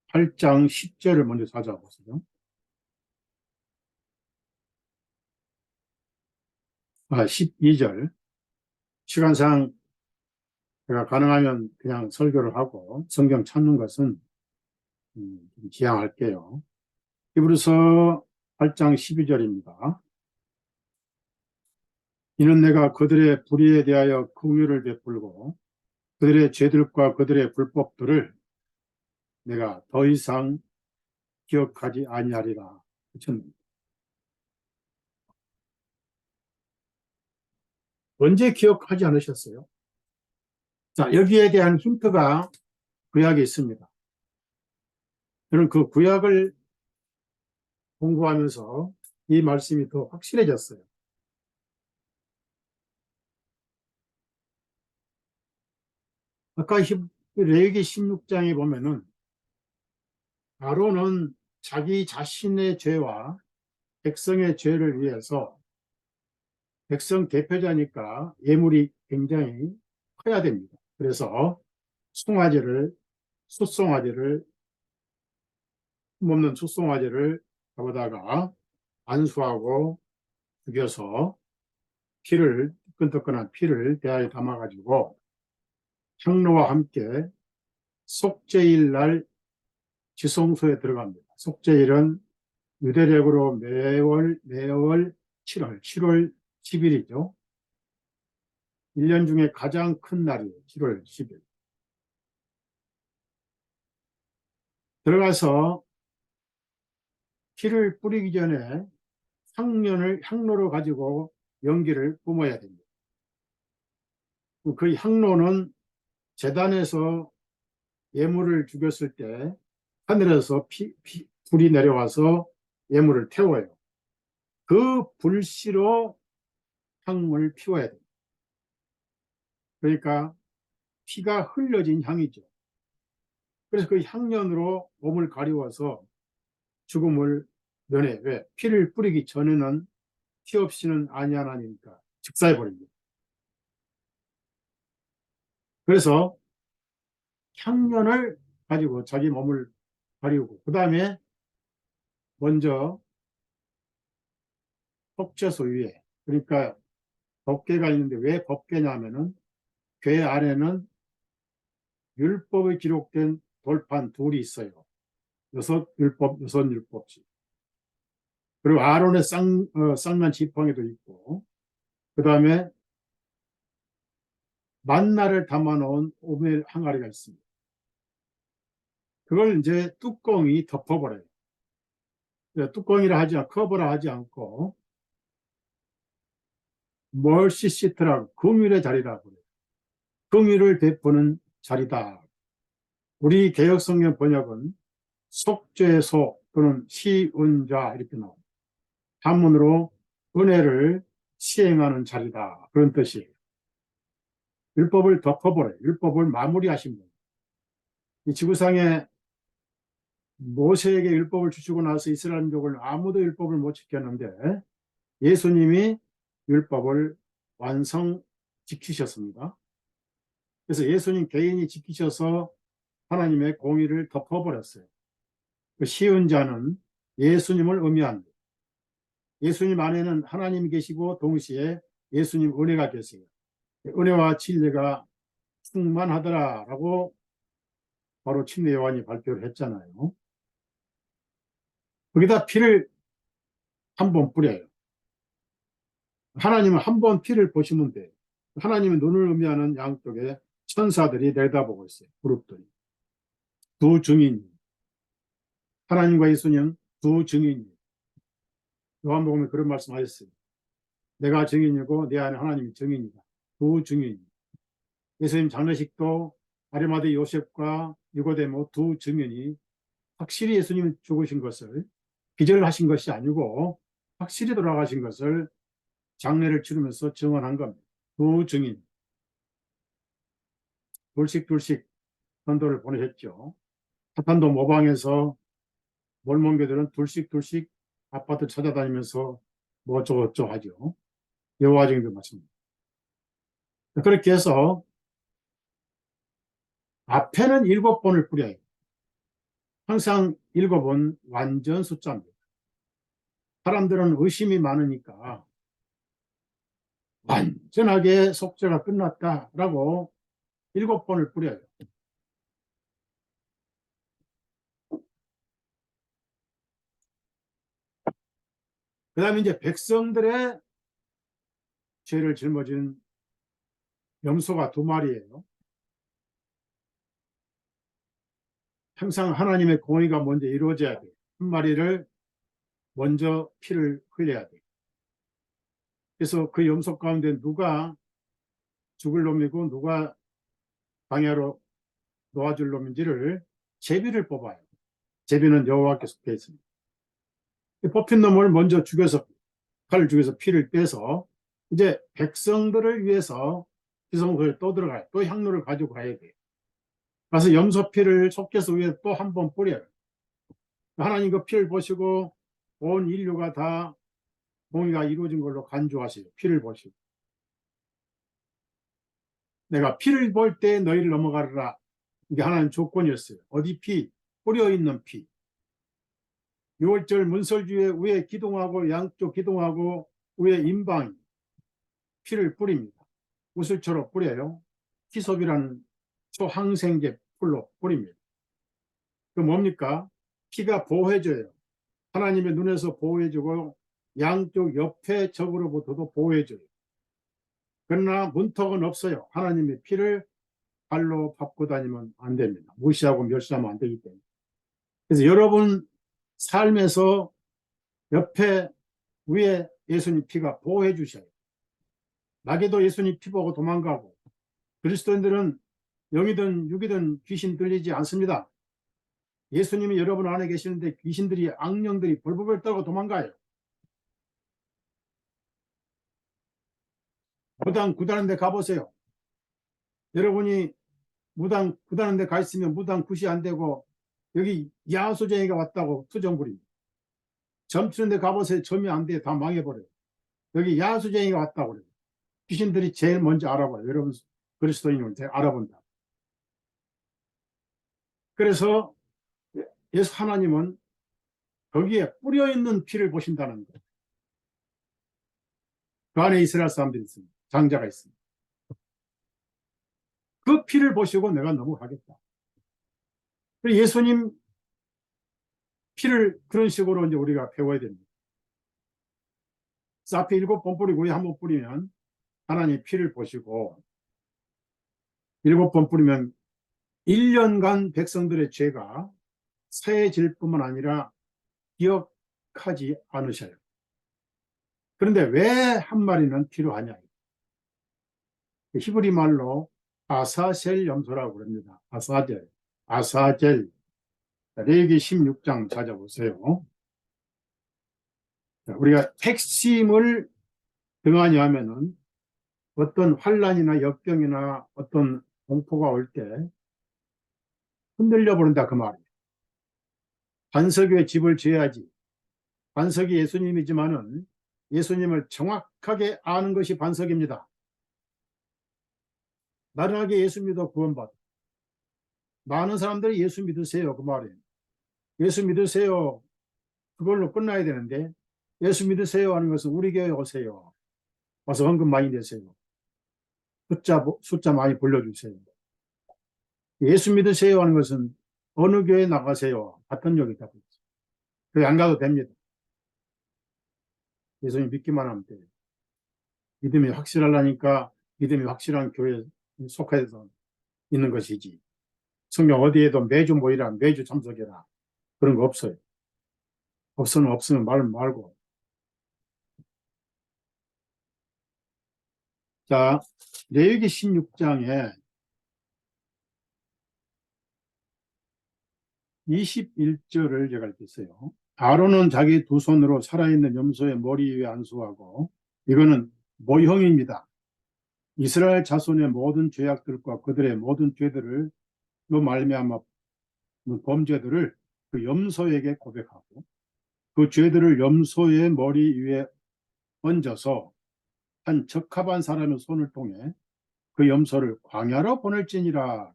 8장 10절을 먼저 찾아보세요. 12절. 시간상 제가 가능하면 그냥 설교를 하고 성경 찾는 것은 좀 지양할게요. 히브리서 8장 12절입니다. 이는 내가 그들의 불의에 대하여 긍휼을 베풀고 그들의 죄들과 그들의 불법들을 내가 더 이상 기억하지 아니하리라. 언제 기억하지 않으셨어요? 자, 여기에 대한 힌트가 구약에 있습니다. 저는 그 구약을 공부하면서 이 말씀이 더 확실해졌어요. 아까 레위기 16장에 보면은 아론은 자기 자신의 죄와 백성의 죄를 위해서 백성 대표자니까 예물이 굉장히 커야 됩니다. 그래서 숫송아지를 힘없는 숫송아지를 잡아다가 안수하고 죽여서 뜨끈뜨끈한 피를 대야에 담아가지고 향로와 함께 속죄일 날 지성소에 들어갑니다. 속죄일은 유대력으로 매월 7월 10일이죠. 1년 중에 가장 큰 날이에요. 7월 10일. 들어가서 피를 뿌리기 전에 향로를 가지고 연기를 뿜어야 됩니다. 그 향로는 제단에서 예물을 죽였을 때 하늘에서 불이 내려와서 예물을 태워요. 그 불씨로 향을 피워야 돼요. 그러니까 피가 흘려진 향이죠. 그래서 그 향연으로 몸을 가리워서 죽음을 면해. 왜? 피를 뿌리기 전에는 피 없이는 아니하나니까 즉사해버립니다. 그래서 향연을 가지고 자기 몸을 가리우고 그 다음에 먼저 속죄소 위에, 그러니까 법궤가 있는데 왜 법궤냐면은 궤 안에는 율법이 기록된 돌판 둘이 있어요. 여섯 율법씩. 그리고 아론의 쌍난 지팡이도 있고, 그 다음에 만나를 담아놓은 오멜 항아리가 있습니다. 그걸 이제 뚜껑이 덮어버려요. 뚜껑이라 커버라 하지 않고 멀시 시트라고 긍휼의 자리라고 그래요. 긍휼을 베푸는 자리다. 우리 개역성경 번역은 속죄소 또는 시은자 이렇게 나옵니다. 한문으로 은혜를 시행하는 자리다. 그런 뜻이에요. 율법을 덮어버려요. 율법을 마무리하신 분. 이 지구상에 모세에게 율법을 주시고 나서 이스라엘 민족을 아무도 율법을 못 지켰는데 예수님이 율법을 완성 지키셨습니다. 그래서 예수님 개인이 지키셔서 하나님의 공의를 덮어버렸어요. 그 시은 자는 예수님을 의미합니다. 예수님 안에는 하나님이 계시고 동시에 예수님 은혜가 계세요. 은혜와 진리가 충만하더라라고 바로 침례 요한이 발표를 했잖아요. 거기다 피를 한 번 뿌려요. 하나님은 한 번 피를 보시면 돼요. 하나님은 눈을 의미하는 양쪽에 천사들이 내다보고 있어요. 그룹들이. 두 증인, 하나님과 예수님 두 증인이에요. 요한복음에 그런 말씀하셨어요. 내가 증인이고 내 안에 하나님이 증인이다. 두 증인. 예수님 장례식도 아리마대 요셉과 니고데모 두 증인이 확실히 예수님이 죽으신 것을, 기절하신 것이 아니고 확실히 돌아가신 것을 장례를 치르면서 증언한 겁니다. 두 증인. 둘씩 전도를 보내셨죠. 사탄도 모방해서 몰몬교들은 둘씩 아파트 찾아다니면서 뭐 어쩌고저쩌고 하죠. 여호와 증인도 마찬가지입니다. 그렇게 해서 앞에는 7번을 뿌려요. 항상 7은 완전 숫자입니다. 사람들은 의심이 많으니까 완전하게 속죄가 끝났다라고 7번을 뿌려요. 그 다음에 이제 백성들의 죄를 짊어진 염소가 2마리예요. 항상 하나님의 공의가 먼저 이루어져야 돼요. 한 마리를 먼저 피를 흘려야 돼요. 그래서 그 염소 가운데 누가 죽을 놈이고 누가 광야로 놓아줄 놈인지를 제비를 뽑아요. 제비는 여호와께 속해 있습니다. 뽑힌 놈을 먼저 죽여서, 칼을 죽여서 피를 빼서 이제 백성들을 위해서 기성소에 또 들어가요. 또 향로를 가지고 가야 돼요. 그래서 염소 피를 속죄소 위에 또 한 번 뿌려요. 하나님 그 피를 보시고 온 인류가 다 공의가 이루어진 걸로 간주하세요. 피를 보시고. 내가 피를 볼 때 너희를 넘어가리라. 이게 하나님 조건이었어요. 어디 피? 뿌려있는 피. 6월절 문설주에 위에 기둥하고 양쪽 기둥하고 위에 임방이 피를 뿌립니다. 우슬초로 뿌려요. 히솝이라는 초항생제 풀로 뿌립니다. 그 뭡니까? 피가 보호해줘요. 하나님의 눈에서 보호해주고 양쪽 옆에 적으로부터도 보호해줘요. 그러나 문턱은 없어요. 하나님의 피를 발로 밟고 다니면 안 됩니다. 무시하고 멸시하면 안 되기 때문에. 그래서 여러분 삶에서 옆에 위에 예수님 피가 보호해 주셔요. 마귀도 예수님 피 보고 도망가고, 그리스도인들은 영이든 육이든 귀신 들리지 않습니다. 예수님이 여러분 안에 계시는데 귀신들이, 악령들이 벌벌벌 떨고 도망가요. 무당 굿하는 데 가보세요. 여러분이 무당 굿하는 데 가 있으면 무당 굿이 안 되고 여기 야수쟁이가 왔다고 투정 부립니다. 점 치는 데 가보세요. 점이 안 돼. 다 망해버려요. 여기 야수쟁이가 왔다고 그래요. 귀신들이 제일 먼저 알아봐요. 여러분 그리스도인을 알아본다. 그래서 예수 하나님은 거기에 뿌려있는 피를 보신다는 거예요. 그 안에 이스라엘 사람들이 있습니다. 장자가 있습니다. 그 피를 보시고 내가 넘어가겠다. 예수님 피를 그런 식으로 이제 우리가 배워야 됩니다. 앞에 7번 뿌리고 위에 1번 뿌리면 하나님 피를 보시고, 7번 뿌리면 1년간 백성들의 죄가 사해질 뿐만 아니라 기억하지 않으셔요. 그런데 왜 한 마리는 필요하냐? 히브리 말로 아사셀 염소라고 그럽니다. 아사젤. 레위기 16장 찾아보세요. 우리가 핵심을 등하냐 하면은 어떤 환란이나 역병이나 어떤 공포가 올 때 흔들려 버린다 그 말이에요. 반석 위에 집을 지어야지. 반석이 예수님이지만은 예수님을 정확하게 아는 것이 반석입니다. 나른하게 예수 믿어 구원받아. 많은 사람들이 예수 믿으세요 그 말이에요. 예수 믿으세요. 그걸로 끝나야 되는데, 예수 믿으세요 하는 것은 우리 교회 오세요. 와서 헌금 많이 내세요. 숫자 많이 불러주세요. 예수 믿으세요 하는 것은 어느 교회 나가세요. 같은 욕이 있다고 했어요. 교회 안 가도 됩니다. 예수님 믿기만 하면 돼요. 믿음이 확실하려니까 믿음이 확실한 교회에 속해서 있는 것이지. 성경 어디에도 매주 모이라, 매주 참석해라. 그런 거 없어요. 없으면 말 말고. 자, 레위기 16장에 21절을 제가 읽겠어요. 아론은 자기 두 손으로 살아있는 염소의 머리 위에 안수하고, 이거는 모형입니다. 이스라엘 자손의 모든 죄악들과 그들의 모든 죄들을, 그 말미암아 범죄들을 그 염소에게 고백하고, 그 죄들을 염소의 머리 위에 얹어서 한 적합한 사람의 손을 통해 그 염소를 광야로 보낼지니라.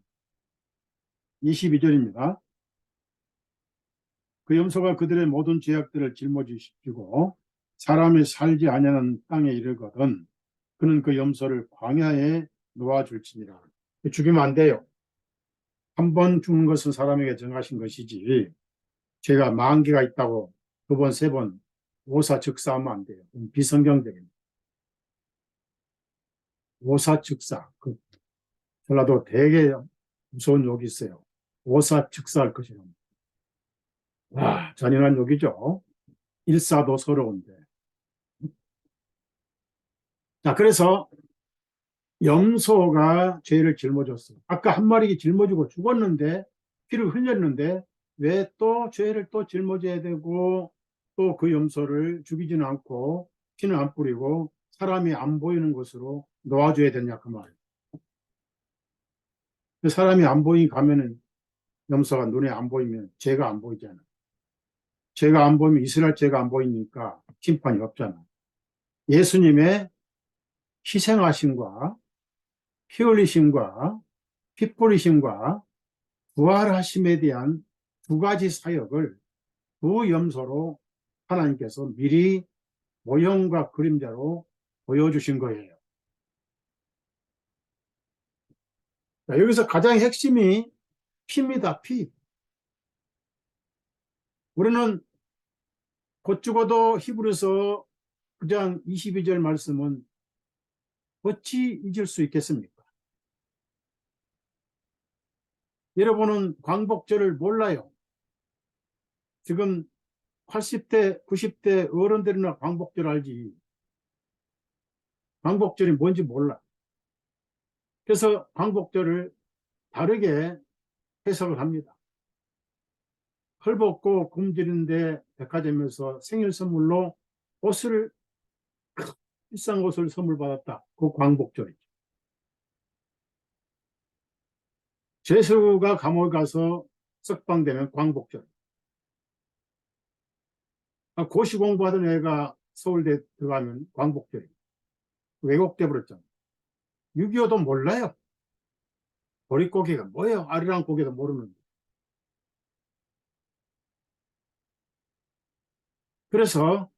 22절입니다. 그 염소가 그들의 모든 죄악들을 짊어지시고 사람이 살지 아니하는 땅에 이르거든 그는 그 염소를 광야에 놓아줄지니라. 죽이면 안 돼요. 한 번 죽는 것은 사람에게 정하신 것이지, 죄가 10,000개가 있다고 2번, 3번 오사즉사하면 안 돼요. 비성경적입니다. 오사즉사. 전라도 되게 무서운 욕이 있어요. 오사즉사할 것이라. 와, 잔인한 욕이죠. 일사도 서러운데. 자, 그래서 염소가 죄를 짊어졌어요. 아까 한 마리 짊어지고 죽었는데, 피를 흘렸는데, 왜 또 죄를 또 짊어져야 되고, 또 그 염소를 죽이지는 않고, 피는 안 뿌리고, 사람이 안 보이는 곳으로 놓아줘야 되냐, 그 말이에요. 사람이 안 보이 가면은, 염소가 눈에 안 보이면 죄가 안 보이잖아. 죄가 안 보이면 이스라엘 죄가 안 보이니까 심판이 없잖아. 예수님의 희생하심과 피 흘리심과 피 뿌리심과 부활하심에 대한 두 가지 사역을 두 염소로 하나님께서 미리 모형과 그림자로 보여주신 거예요. 자, 여기서 가장 핵심이 피입니다. 피. 우리는 곧 죽어도 히브리서 9장 22절 말씀은 어찌 잊을 수 있겠습니까? 여러분은 광복절을 몰라요. 지금 80대, 90대 어른들이나 광복절 알지. 광복절이 뭔지 몰라. 그래서 광복절을 다르게 해석을 합니다. 헐벗고 굶주린데 백화점에서 생일 선물로 옷을, 비싼 옷을 선물 받았다. 그 광복절이죠. 죄수가 감옥에 가서 석방되면 광복절. 고시 공부하던 애가 서울대 들어가면 광복절이에요. 왜곡돼 버렸잖아요. 6.25도 몰라요. 보릿고개가 뭐예요? 아리랑 고개도 모르는데. 그래서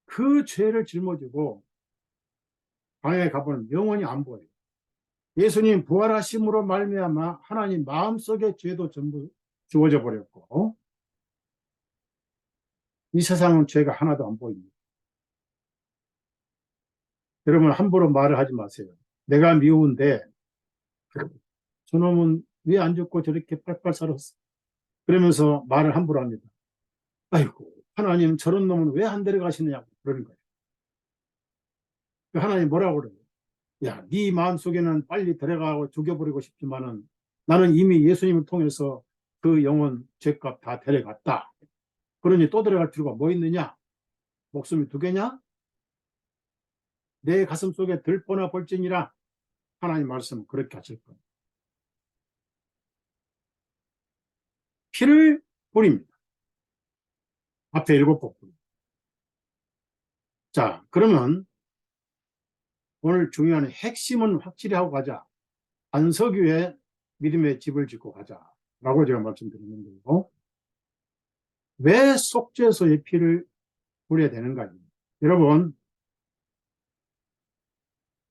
그 죄를 짊어지고 광야에 가보면 영원히 안 보여요. 예수님 부활하심으로 말미암아 하나님 마음속의 죄도 전부 지워져 버렸고, 이 세상은 죄가 하나도 안 보입니다. 여러분 함부로 말을 하지 마세요. 내가 미운데 저놈은 왜 안 죽고 저렇게 빨빨 살았어? 그러면서 말을 함부로 합니다. 아이고, 하나님 저런 놈은 왜 안 데려가시느냐고 그러는 거예요. 하나님 뭐라고 그래요? 야, 네 마음속에는 빨리 데려가고 죽여버리고 싶지만은 나는 이미 예수님을 통해서 그 영혼 죄값 다 데려갔다. 그러니 또 데려갈 필요가 뭐 있느냐? 목숨이 두 개냐? 내 가슴 속에 들보나 볼지니라. 하나님 말씀은 그렇게 하실 거예요. 피를 뿌립니다. 앞에 7번. 자, 그러면 오늘 중요한 핵심은 확실히 하고 가자. 안석유의 믿음의 집을 짓고 가자라고 제가 말씀드리는데요. 왜 속죄소의 피를 뿌려야 되는가? 여러분,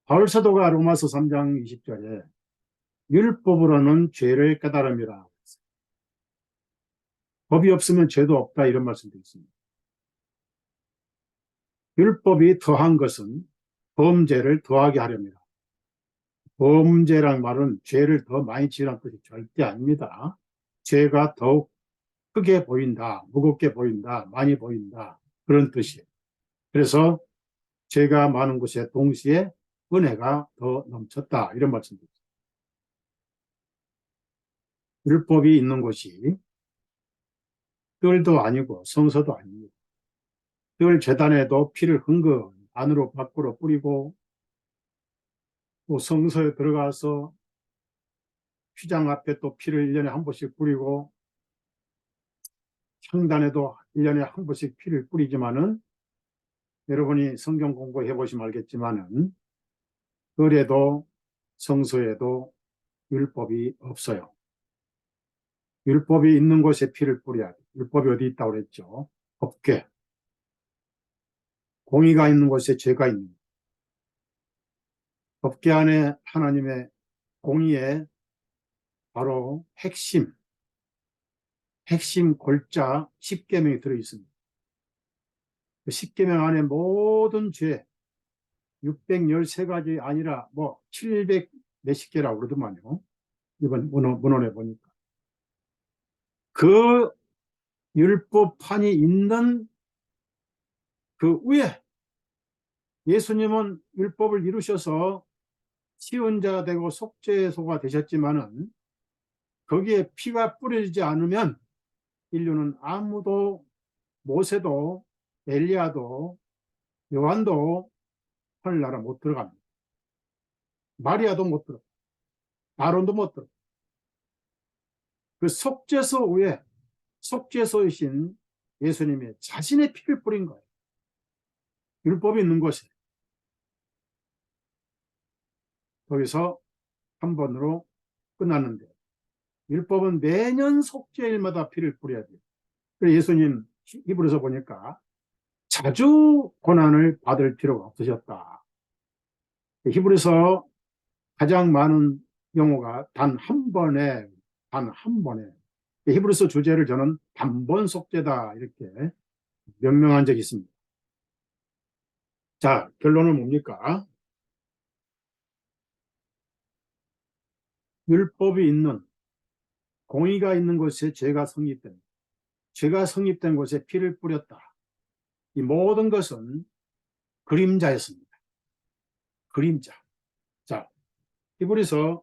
바울 사도가 로마서 3장 20절에 율법으로는 죄를 깨달음이라. 법이 없으면 죄도 없다 이런 말씀도 있습니다. 율법이 더한 것은 범죄를 더하게 하렵니다. 범죄란 말은 죄를 더 많이 지으라는 뜻이 절대 아닙니다. 죄가 더욱 크게 보인다, 무겁게 보인다, 많이 보인다, 그런 뜻이에요. 그래서 죄가 많은 곳에 동시에 은혜가 더 넘쳤다, 이런 말씀입니다. 율법이 있는 곳이 뜰도 아니고 성소도 아닙니다. 뜰 제단에도 피를 흥건 안으로 밖으로 뿌리고, 또 성소에 들어가서 휘장 앞에 또 피를 1년에 한 번씩 뿌리고, 창단에도 1년에 한 번씩 피를 뿌리지만은, 여러분이 성경 공부해 보시면 알겠지만은, 뜰에도 성소에도 율법이 없어요. 율법이 있는 곳에 피를 뿌려야 돼. 율법이 어디 있다고 그랬죠? 법궤. 공의가 있는 곳에 죄가 있는 거예요. 법궤 안에 하나님의 공의의 바로 핵심 골자 10계명이 들어있습니다. 그 10계명 안에 모든 죄 613가지 아니라 뭐 700 몇십 개라고 그러더만요. 이번 문헌에 보니까. 그 율법판이 있는 그 위에 예수님은 율법을 이루셔서 시은자가 되고 속죄소가 되셨지만은, 거기에 피가 뿌려지지 않으면 인류는 아무도, 모세도 엘리야도 요한도 하늘나라 못 들어갑니다. 마리아도 못 들어, 아론도 못 들어. 그 속죄소 위에 속죄소이신 예수님이 자신의 피를 뿌린 거예요. 율법이 있는 곳에. 거기서 한 번으로 끝났는데, 율법은 매년 속죄일마다 피를 뿌려야 돼요. 그래서 예수님 히브리서 보니까 자주 고난을 받을 필요가 없으셨다. 히브리서 가장 많은 용어가 단 한 번에, 단 한 번에. 히브리서 주제를 저는 단번 속죄다, 이렇게 명명한 적이 있습니다. 자, 결론은 뭡니까? 율법이 있는, 공의가 있는 곳에 죄가 성립된 곳에 피를 뿌렸다. 이 모든 것은 그림자였습니다. 그림자. 자, 히브리서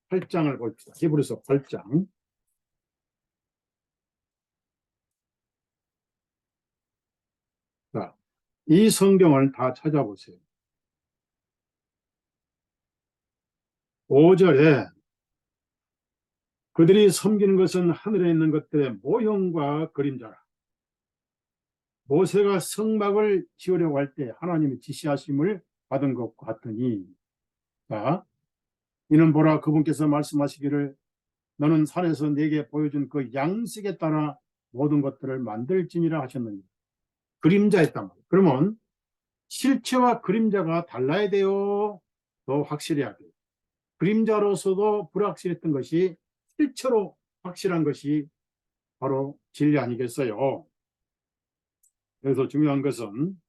8장을 봅시다. 히브리서 8장. 자, 이 성경을 다 찾아보세요. 5절에 그들이 섬기는 것은 하늘에 있는 것들의 모형과 그림자라. 모세가 성막을 지으려고 할 때 하나님의 지시하심을 받은 것 같으니, 자, 이는 보라, 그분께서 말씀하시기를 너는 산에서 내게 보여준 그 양식에 따라 모든 것들을 만들지니라 하셨느니. 그림자였단 말이에요. 그러면 실체와 그림자가 달라야 돼요, 더 확실해야 돼요. 그림자로서도 불확실했던 것이 실체로 확실한 것이 바로 진리 아니겠어요? 그래서 중요한 것은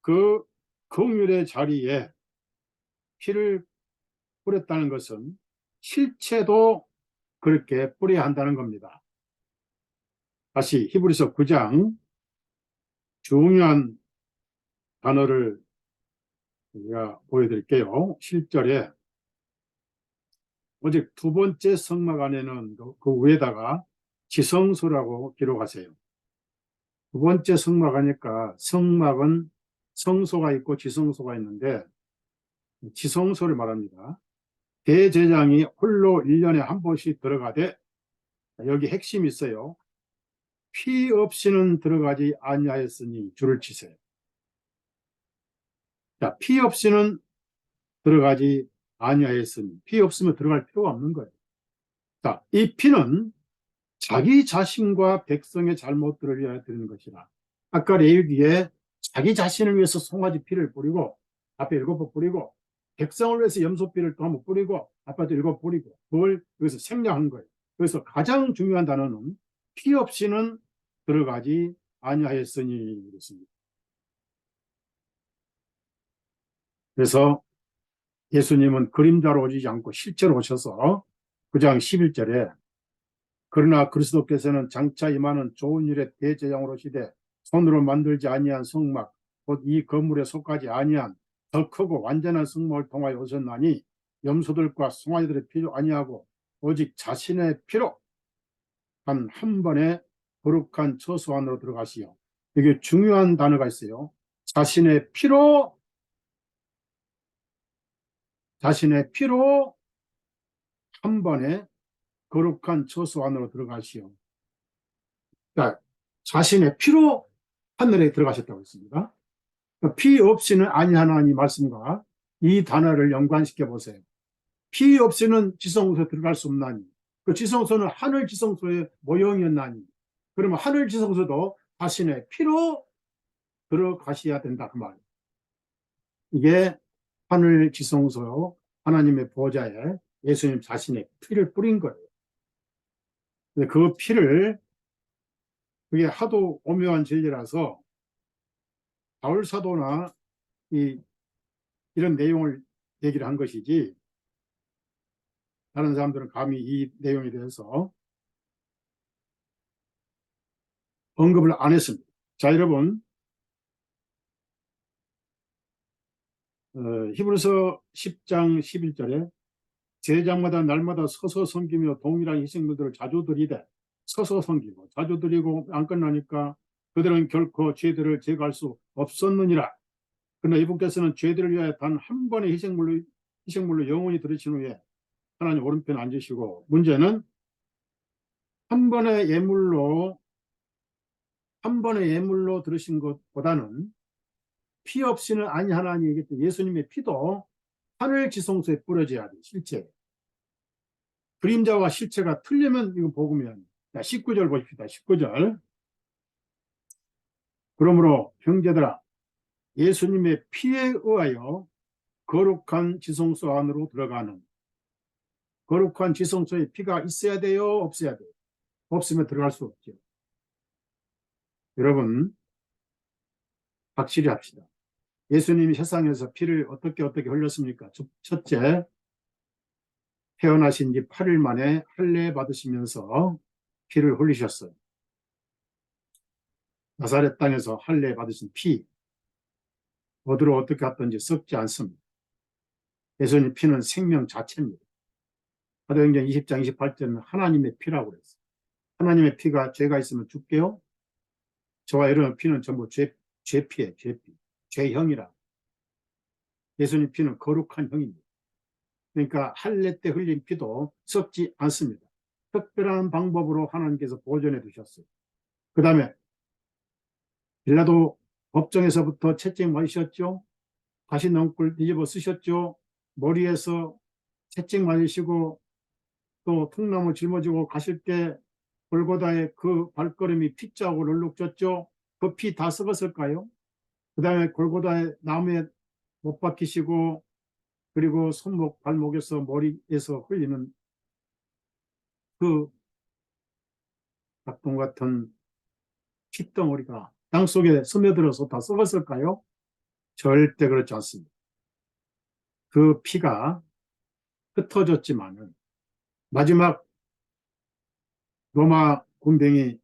그 긍휼의 자리에 피를 뿌렸다는 것은 실체도 그렇게 뿌려야 한다는 겁니다. 다시 히브리서 9장 중요한 단어를 제가 보여드릴게요. 7절에 오직 두 번째 성막 안에는 그 위에다가 지성소라고 기록하세요. 두 번째 성막 하니까 성막은 성소가 있고 지성소가 있는데, 지성소를 말합니다. 대제장이 홀로 1년에 한 번씩 들어가되, 여기 핵심이 있어요. 피 없이는 들어가지 아니하였으니 줄을 치세요. 자, 피 없이는 들어가지 아니하였으니, 피 없으면 들어갈 필요가 없는 거예요. 자, 이 피는 자기 자신과 백성의 잘못들을 위하여 드리는 것이라. 아까 레위기에 자기 자신을 위해서 송아지 피를 뿌리고, 앞에 7번 뿌리고, 백성을 위해서 염소피를 또 한번 뿌리고, 앞에도 7번 뿌리고, 그걸 여기서 생략한 거예요. 그래서 가장 중요한 단어는 피 없이는 들어가지 아니하였으니 그렇습니다. 그래서 예수님은 그림자로 오지 않고 실제로 오셔서 9장 11절에 그러나 그리스도께서는 장차 임하는 좋은 일의 대제장으로 오시되 손으로 만들지 아니한 성막 곧 이 건물에 속하지 아니한 더 크고 완전한 성막을 통하여 오셨나니 염소들과 송아지들의 피로 아니하고 오직 자신의 피로 한 번에 거룩한 처소 안으로 들어가시오. 이게 중요한 단어가 있어요. 자신의 피로 한 번에 거룩한 처소 안으로 들어가시오. 그러니까 자신의 피로 하늘에 들어가셨다고 했습니다. 그러니까 피 없이는 아니하나니 말씀과 이 단어를 연관시켜 보세요. 피 없이는 지성소에 들어갈 수 없나니 그 지성소는 하늘 지성소의 모형이었나니 그러면 하늘 지성소도 자신의 피로 들어가셔야 된다 그 말이에요. 이게 하늘 지성소 하나님의 보좌에 예수님 자신의 피를 뿌린 거예요. 그 피를 그게 하도 오묘한 진리라서 바울 사도나 이런 내용을 얘기를 한 것이지 다른 사람들은 감히 이 내용에 대해서 언급을 안 했습니다. 자, 여러분 히브리서 10장 11절에 제장마다 날마다 서서 섬기며 동일한 희생물들을 자주 드리되 서서 섬기고 자주 드리고 안 끝나니까 그들은 결코 죄들을 제거할 수 없었느니라. 그러나 이분께서는 죄들을 위하여 단 한 번의 희생물로 영원히 들으신 후에 하나님 오른편에 앉으시고 문제는 한 번의 예물로 들으신 것보다는 피 없이는 아니하나니 얘기했던 예수님의 피도 하늘 지성소에 뿌려져야 돼. 실제 그림자와 실체가 틀리면 이거 복음이 19절 보십시다. 19절 그러므로 형제들아 예수님의 피에 의하여 거룩한 지성소 안으로 들어가는 거룩한 지성소에 피가 있어야 돼요? 없어야 돼요? 없으면 들어갈 수 없죠. 여러분 확실히 합시다. 예수님이 세상에서 피를 어떻게 흘렸습니까? 첫째, 태어나신 지 8일 만에 할례 받으시면서 피를 흘리셨어요. 나사렛 땅에서 할례 받으신 피, 어디로 어떻게 갔든지 썩지 않습니다. 예수님 피는 생명 자체입니다. 사도행전 20장 28절은 하나님의 피라고 그랬어요. 하나님의 피가 죄가 있으면 죽게요. 저와 여러분의 피는 전부 죄피예요. 죄형이라. 예수님 피는 거룩한 형입니다. 그러니까 할례 때 흘린 피도 썩지 않습니다. 특별한 방법으로 하나님께서 보존해 두셨어요. 그 다음에 빌라도 법정에서부터 채찍 맞으셨죠. 다시 넝굴 뒤집어 쓰셨죠. 머리에서 채찍 맞으시고 또 통나무 짊어지고 가실 때 골고다에 그 발걸음이 피자국을 얼룩졌죠. 그 피 다 썩었을까요? 그 다음에 골고다에 나무에 못 박히시고 그리고 손목 발목에서 머리에서 흘리는 그 닭똥 같은 핏덩어리가 땅속에 스며들어서 다 썩었을까요? 절대 그렇지 않습니다. 그 피가 흩어졌지만은 마지막 로마 군병이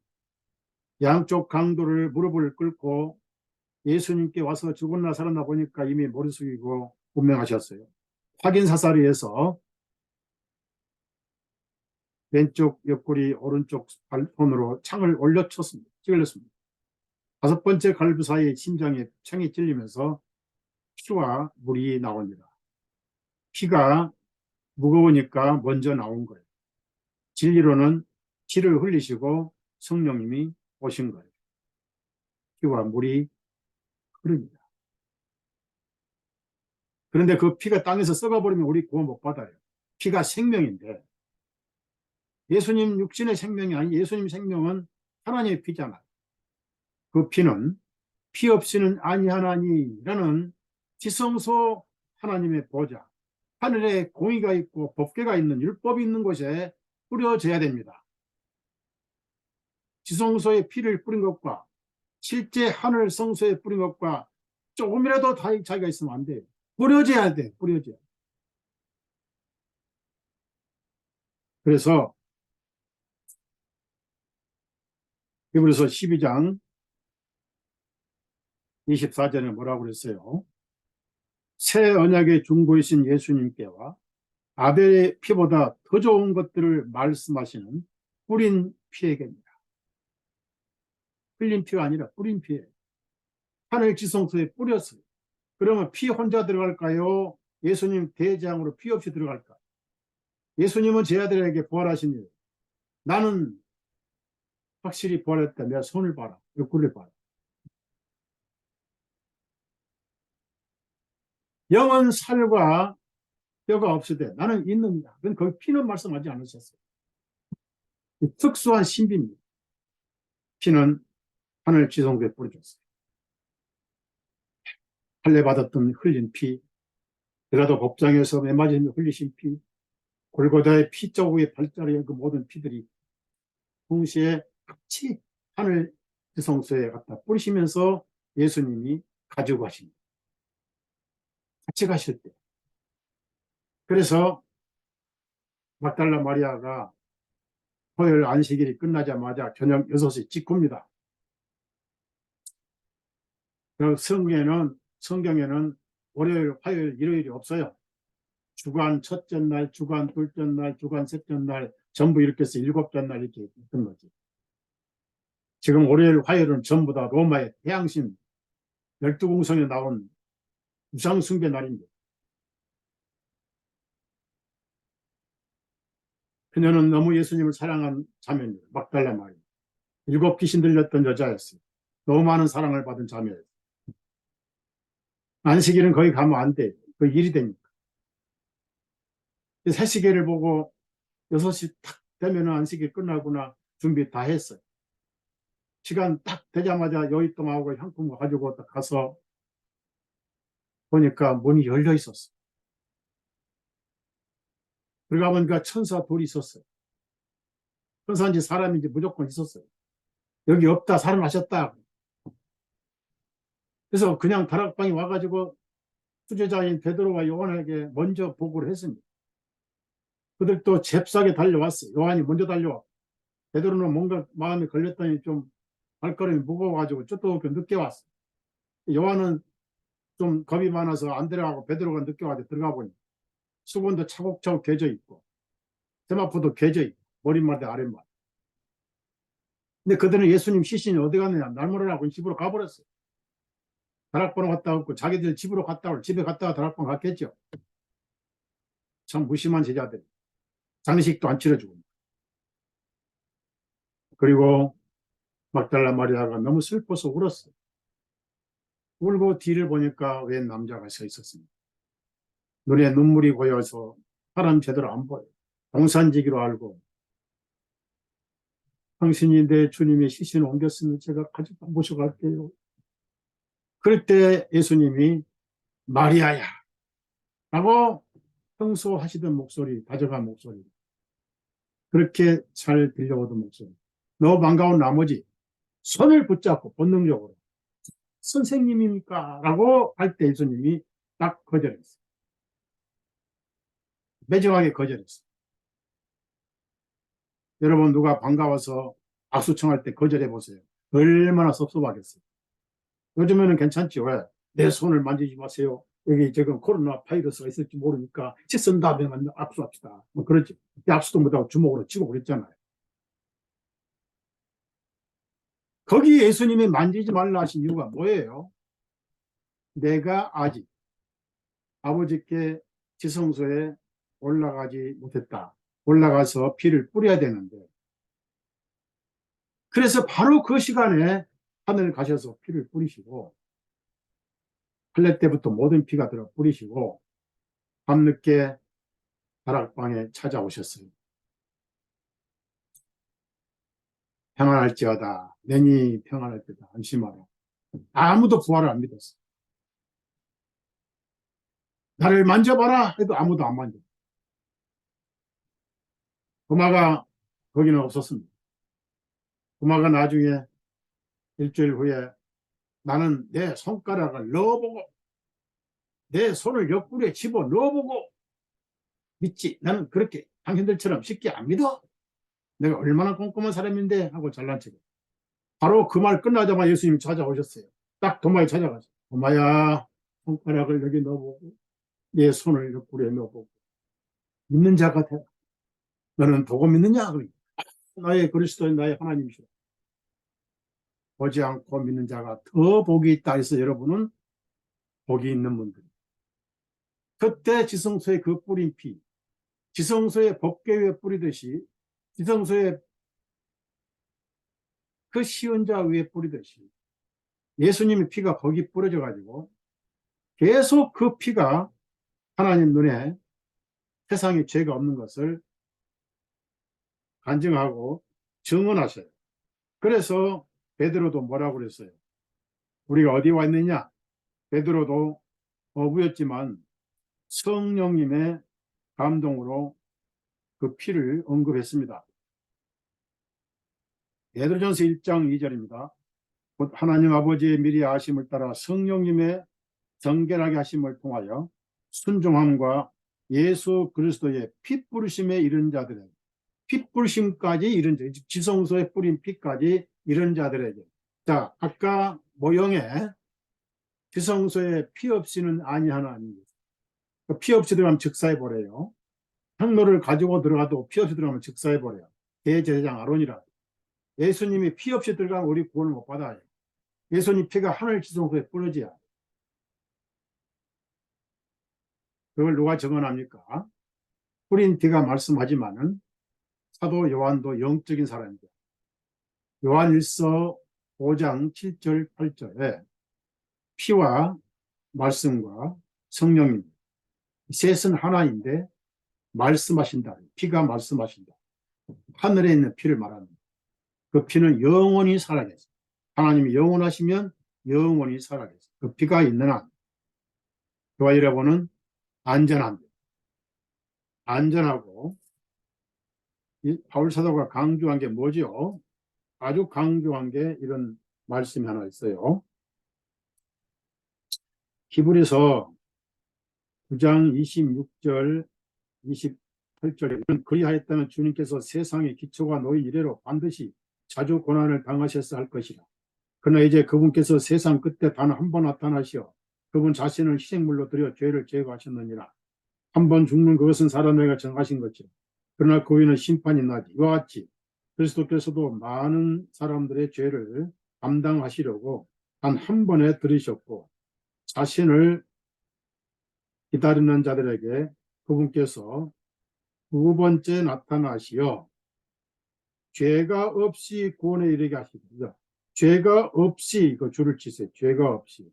양쪽 강도를 무릎을 꿇고 예수님께 와서 죽었나 살았나 보니까 이미 머리 숙이고 운명하셨어요. 확인 사살에 의해서 왼쪽 옆구리 오른쪽 손으로 창을 찔렀습니다. 5번째 갈비 사이 심장에 창이 찔리면서 피와 물이 나옵니다. 피가 무거우니까 먼저 나온 거예요. 진리로는 피를 흘리시고 성령님이 오신 거예요. 피와 물이 흐릅니다. 그런데 그 피가 땅에서 썩어버리면 우리 구원 못 받아요. 피가 생명인데 예수님 육신의 생명이 아니 예수님 생명은 하나님의 피잖아요. 그 피는 피 없이는 아니하나니라는 지성소 하나님의 보좌, 하늘에 공의가 있고 법궤가 있는 율법이 있는 곳에 뿌려져야 됩니다. 지성소에 피를 뿌린 것과 실제 하늘 성소에 뿌린 것과 조금이라도 차이가 있으면 안 돼요. 뿌려져야 돼. 뿌려져야 돼. 그래서 히브리서 12장 24절에 뭐라고 그랬어요? 새 언약의 중보이신 예수님께와 아벨의 피보다 더 좋은 것들을 말씀하시는 뿌린 피에게입니다. 흘린 피가 아니라 뿌린 피에. 하늘 지성소에 뿌렸어요. 그러면 피 혼자 들어갈까요? 예수님 대장으로 피 없이 들어갈까요? 예수님은 제 아들에게 부활하신 일. 나는 확실히 부활했다. 내가 손을 봐라. 옆구리를 봐라. 영은 살과 뼈가 없으되 나는 있느니라. 그건 거기 피는 말씀하지 않으셨어요. 특수한 신비입니다. 피는 하늘 지성소에 뿌려졌어요. 할례 받았던 흘린 피, 그라도 법정에서 매맞으며 흘리신 피, 골고다의 피 자국의 발자리의 그 모든 피들이 동시에 같이 하늘 지성소에 갖다 뿌리시면서 예수님이 가지고 가십니다. 같이 가실 때. 그래서 막달라 마리아가 토요일 안식일이 끝나자마자 저녁 6시 직후입니다. 성경에는 월요일, 화요일, 일요일이 없어요. 주간 첫째 날, 주간 둘째 날, 주간 셋째 날, 전부 이렇게 해서 7째 날 이렇게 있던 거지. 지금 월요일, 화요일은 전부 다 로마의 태양신 12공성에 나온 우상숭배 날입니다. 그녀는 너무 예수님을 사랑한 자매입니다. 막달라 마리아. 7 귀신 들렸던 여자였어요. 너무 많은 사랑을 받은 자매였어요. 안식일은 거기 가면 안 돼. 그 일이 되니까. 새시계를 보고 6시 딱 되면 안식일 끝나구나 준비 다 했어요. 시간 딱 되자마자 여윳tom하고 향품 가지고 딱 가서 보니까 문이 열려 있었어요. 들어가 보니까 천사 둘이 있었어요. 천사인지 사람인지 무조건 있었어요. 여기 없다, 살아나셨다. 그래서 그냥 다락방에 와가지고 수제자인 베드로와 요한에게 먼저 보고를 했습니다. 그들도 잽싸게 달려왔어요. 요한이 먼저 달려와. 베드로는 뭔가 마음에 걸렸더니 좀 발걸음이 무거워가지고 쫓도 늦게 왔어요. 요한은 좀 겁이 많아서 안 들어가고 베드로가 늦게 와서 들어가 보니 수건도 차곡차곡 개져 있고 세마포도 개져 있고 머리마다 아랫마다. 근데 그들은 예수님 시신이 어디 갔느냐 날모르라고 집으로 가버렸어요. 다락방으로 갔다 왔고 자기들 집으로 갔다 올 집에 갔다가 다락방 갔겠죠. 참 무심한 제자들. 장식도 안 치러주고. 그리고 막달라 마리아가 너무 슬퍼서 울었어요. 울고 뒤를 보니까 웬 남자가 서 있었습니다. 눈에 눈물이 고여서 사람 제대로 안 보여요. 동산지기로 알고 당신이 내 주님의 시신을 옮겼으면 제가 가지고 모셔갈게요. 그럴 때 예수님이 마리아야 라고 평소 하시던 목소리, 다정한 목소리, 그렇게 잘 들려오던 목소리, 너무 반가운 나머지 손을 붙잡고 본능적으로 선생님입니까? 라고 할 때 예수님이 딱 거절했어요. 매정하게 거절했어요. 여러분 누가 반가워서 악수 청할 때 거절해 보세요. 얼마나 섭섭하겠어요. 요즘에는 괜찮지. 왜? 내 손을 만지지 마세요. 여기 지금 코로나 바이러스가 있을지 모르니까 씻은 다음에 악수합시다. 뭐 그러지. 악수도 못하고 주먹으로 치고 그랬잖아요. 거기 예수님이 만지지 말라 하신 이유가 뭐예요? 내가 아직 아버지께 지성소에 올라가지 못했다. 올라가서 피를 뿌려야 되는데. 그래서 바로 그 시간에 하늘 가셔서 피를 뿌리시고 할례 때부터 모든 피가 들어 뿌리시고 밤늦게 다락방에 찾아오셨어요. 평안할지어다. 내니 평안할 때다. 안심하라. 아무도 부활을 안 믿었어. 나를 만져봐라 해도 아무도 안 만져. 도마가 거기는 없었습니다. 도마가 나중에 일주일 후에 나는 내 손가락을 넣어보고 내 손을 옆구리에 집어 넣어보고 믿지. 나는 그렇게 당신들처럼 쉽게 안 믿어. 내가 얼마나 꼼꼼한 사람인데 하고 잘난 척해. 바로 그 말 끝나자마자 예수님이 찾아오셨어요. 딱 도마에 찾아가서 도마야 손가락을 여기 넣어보고 내 손을 옆구리에 넣어보고 믿는 자가 되라. 너는 보고 믿느냐? 나의 그리스도인 나의 하나님이시라. 보지 않고 믿는 자가 더 복이 있다 해서 여러분은 복이 있는 분들. 그때 지성소에 그 뿌린 피, 지성소에 법궤 위에 뿌리듯이 지성소에 그 시은자 위에 뿌리듯이 예수님의 피가 거기 뿌려져 가지고 계속 그 피가 하나님 눈에 세상에 죄가 없는 것을 간증하고 증언하셔요. 그래서 베드로도 뭐라고 그랬어요? 우리가 어디 와 있느냐? 베드로도 어부였지만 성령님의 감동으로 그 피를 언급했습니다. 베드로전서 1장 2절입니다. 곧 하나님 아버지의 미리 아심을 따라 성령님의 정결하게 하심을 통하여 순종함과 예수 그리스도의 피 뿌리심에 이른 자들에게, 피 뿌리심까지 이른 자, 지성소에 뿌린 피까지 이른 자들에게. 자, 아까 모형에 지성소에 피 없이는 아니하나 아닙니다. 피 없이 들어가면 즉사해 버려요. 향로를 가지고 들어가도 피 없이 들어가면 즉사해 버려요. 대제사장 아론이라. 예수님이 피 없이 들어가면 우리 구원을 못 받아요. 예수님 피가 하늘 지성소에 뿌려져야. 그걸 누가 증언합니까? 뿌린 피가 말씀하지만은 사도 요한도 영적인 사람입니다. 요한 1서 5장 7절 8절에 피와 말씀과 성령입니다. 셋은 하나인데 말씀하신다. 피가 말씀하신다. 하늘에 있는 피를 말합니다. 그 피는 영원히 살아계세요. 하나님이 영원하시면 영원히 살아계세요. 그 피가 있는 한 저와 여러분은 안전합니다. 안전하고 바울 사도가 강조한 게 뭐죠? 아주 강조한 게 이런 말씀이 하나 있어요. 히브리서 9장 26절 28절에 그리하였다면 주님께서 세상의 기초가 놓인 이래로 반드시 자주 고난을 당하셨어 할 것이라. 그러나 이제 그분께서 세상 끝에 단 한 번 나타나시어 그분 자신을 희생물로 드려 죄를 제거하셨느니라. 한 번 죽는 그것은 사람에게 정하신 것이라. 그러나 그 후에는 심판이 나지. 이와 같이 그리스도께서도 많은 사람들의 죄를 감당하시려고 단 한 번에 들으셨고 자신을 기다리는 자들에게 그분께서 두 번째 나타나시어 죄가 없이 구원에 이르게 하시죠. 죄가 없이 이거 줄을 치세요. 죄가 없이.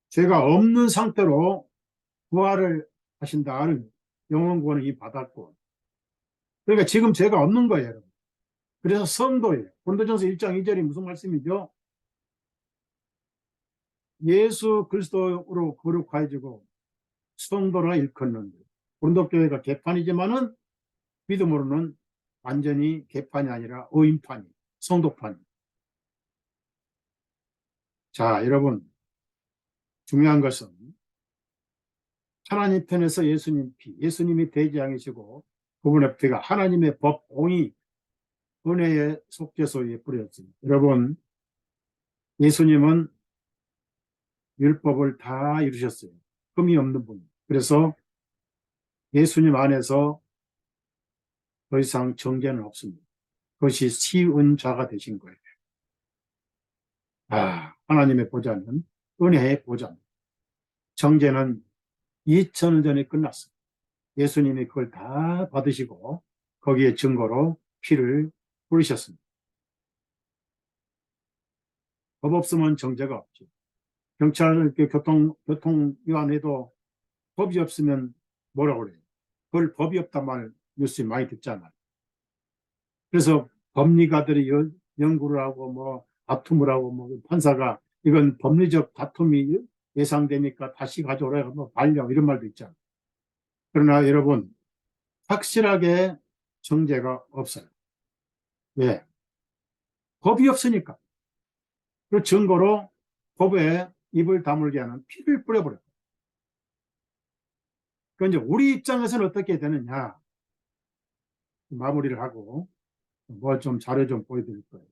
죄가 없는 상태로 부활을 하신다는 영원 구원을 이미 받았고. 그러니까 지금 죄가 없는 거예요, 여러분. 그래서 성도예요. 고린도전서 1장 2절이 무슨 말씀이죠? 예수 그리스도로 거룩하여지고 성도라 일컫는데 고린도 교회가 개판이지만은 믿음으로는 완전히 개판이 아니라 의인판이, 성도판이. 자, 여러분 중요한 것은 하나님 편에서 예수님 피, 예수님이 대지양이시고 그분의 피가 하나님의 법, 공의, 은혜의 속죄소에 뿌렸습니다. 여러분 예수님은 율법을 다 이루셨어요. 흠이 없는 분. 그래서 예수님 안에서 더 이상 정죄는 없습니다. 그것이 시은자가 되신 거예요. 하나님의 보좌는 은혜의 보좌입니다. 정죄는 2000년 전에 끝났습니다. 예수님이 그걸 다 받으시고 거기에 증거로 피를 뿌리셨습니다. 법 없으면 정죄가 없죠. 경찰 교통위반회도 법이 없으면 뭐라고 그래요? 그걸 법이 없단 말 뉴스에 많이 듣잖아요. 그래서 법리가들이 연구를 하고 뭐 다툼을 하고 뭐 판사가 이건 법리적 다툼이 예상되니까 다시 가져오라 뭐 반려 이런 말도 있잖아요. 그러나 여러분 확실하게 정죄가 없어요. 왜? 법이 없으니까. 그 증거로 법에 입을 다물게 하는 피를 뿌려버려요. 그러니까 이제 우리 입장에서는 어떻게 되느냐, 마무리를 하고 뭐 좀 자료 좀 보여드릴 거예요.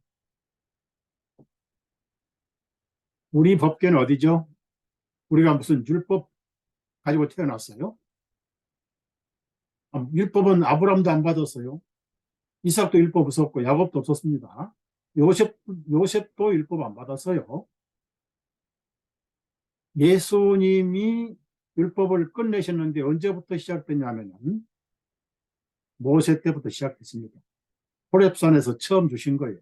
우리 법계는 어디죠? 우리가 무슨 율법 가지고 태어났어요? 율법은 아브람도 안 받았어요. 이삭도 율법 없었고 야곱도 없었습니다. 요셉, 요셉도 율법 안 받았어요. 예수님이 율법을 끝내셨는데 언제부터 시작됐냐면은 모세 때부터 시작했습니다. 호렙산에서 처음 주신 거예요.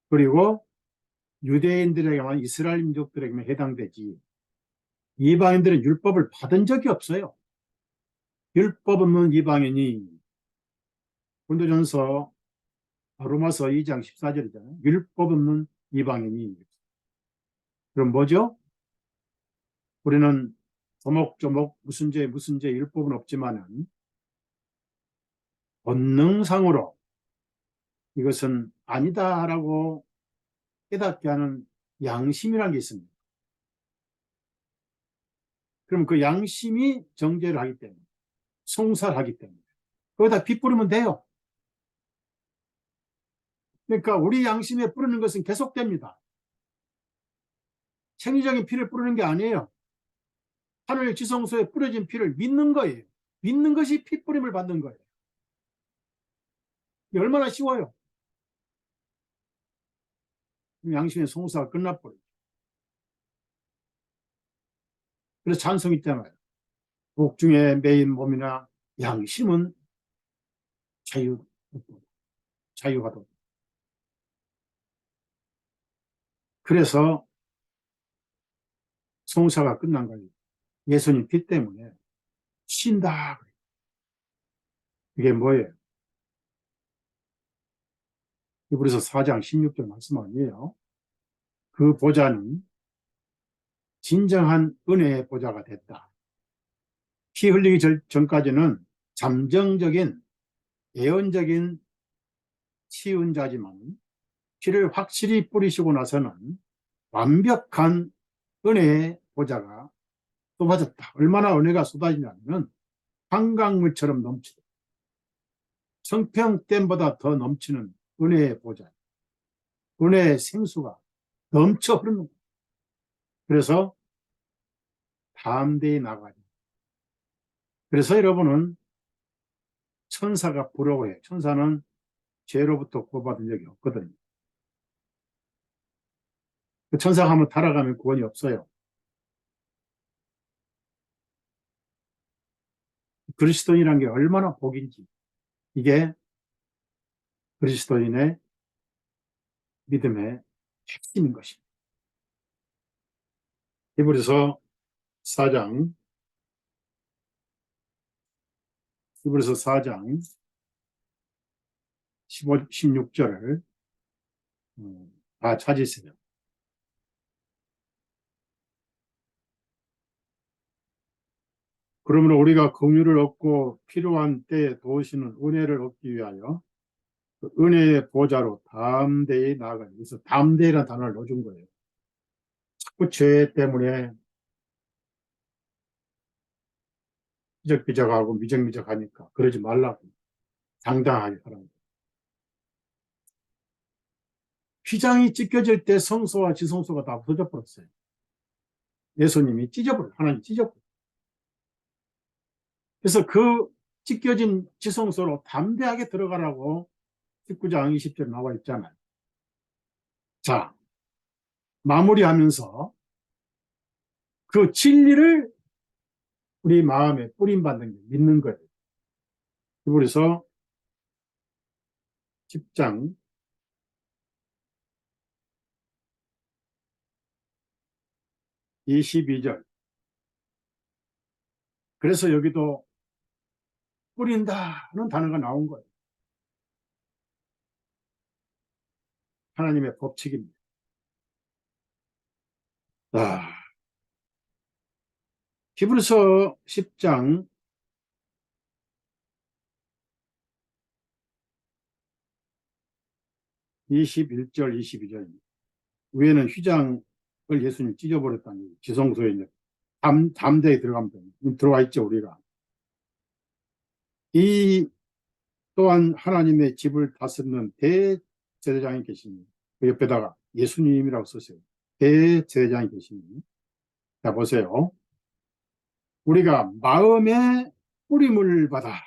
그리고 유대인들에게만, 이스라엘 민족들에게만 해당되지 이방인들은 율법을 받은 적이 없어요. 율법 없는 이방인이, 고린도전서 로마서 2장 14절이잖아요. 율법 없는 이방인이. 그럼 뭐죠? 우리는 조목조목 무슨 죄 율법은 없지만은 본능상으로 이것은 아니다라고 깨닫게 하는 양심이라는 게 있습니다. 그럼 그 양심이 정죄를 하기 때문에, 송사를 하기 때문에 거기다 피 뿌리면 돼요. 그러니까 우리 양심에 뿌리는 것은 계속됩니다. 생리적인 피를 뿌리는 게 아니에요. 하늘 지성소에 뿌려진 피를 믿는 거예요. 믿는 것이 피 뿌림을 받는 거예요. 얼마나 쉬워요. 양심의 송사가 끝나버려요. 그래서 찬송이 있잖아요. 복중의 메인 몸이나 양심은 자유하도록. 그래서 송사가 끝난 거예요. 예수님 피 때문에 쉰다. 이게 뭐예요? 히브리서 4장 16절 말씀 아니에요? 그 보좌는 진정한 은혜의 보좌가 됐다. 피 흘리기 전까지는 잠정적인 예언적인 치은자지만 피를 확실히 뿌리시고 나서는 완벽한 은혜의 보좌가 쏟아졌다. 얼마나 은혜가 쏟아지냐면 한강물처럼 넘치다. 청평댐보다 더 넘치는 은혜의 보좌, 은혜의 생수가 넘쳐 흐르는 거예요. 그래서 담대히 나가야 돼요. 그래서 여러분은 천사가 부러워해요. 천사는 죄로부터 구원받은 적이 없거든요. 그 천사가 한번 타락하면 구원이 없어요. 그리스도인이라는 게 얼마나 복인지, 이게 그리스도인의 믿음의 핵심인 것입니다. 히브리서 4장, 히브리서 4장 15, 16절을 다 찾으세요. 그러므로 우리가 긍휼을 얻고 필요한 때에 도우시는 은혜를 얻기 위하여 그 은혜의 보좌로 담대히 나아가요. 그래서 담대히라는 단어를 넣어준 거예요. 자꾸 죄 때문에 비적비적하고 미적미적하니까 그러지 말라고, 당당하게 하라고. 휘장이 찢겨질 때 성소와 지성소가 다 없어져 버렸어요. 예수님이 찢어버려요. 하나님 찢어버려요. 그래서 그 찢겨진 지성소로 담대하게 들어가라고 19장 20절 나와 있잖아요. 자, 마무리하면서 그 진리를 우리 마음에 뿌림받는 게 믿는 거예요. 그래서 10장 22절. 그래서 여기도 뿌린다는 단어가 나온 거예요. 하나님의 법칙입니다. 아, 히브리서 10장 21절 22절입니다. 위에는 휘장을 예수님 찢어버렸다니 지성소에 이제 담대히 들어가면 됩니다. 들어와 있죠, 우리가. 이 또한 하나님의 집을 다스리는 대제사장이 계시니 그 옆에다가 예수님이라고 썼어요. 대제사장이 계시니. 자, 보세요. 우리가 마음의 뿌림을 받아.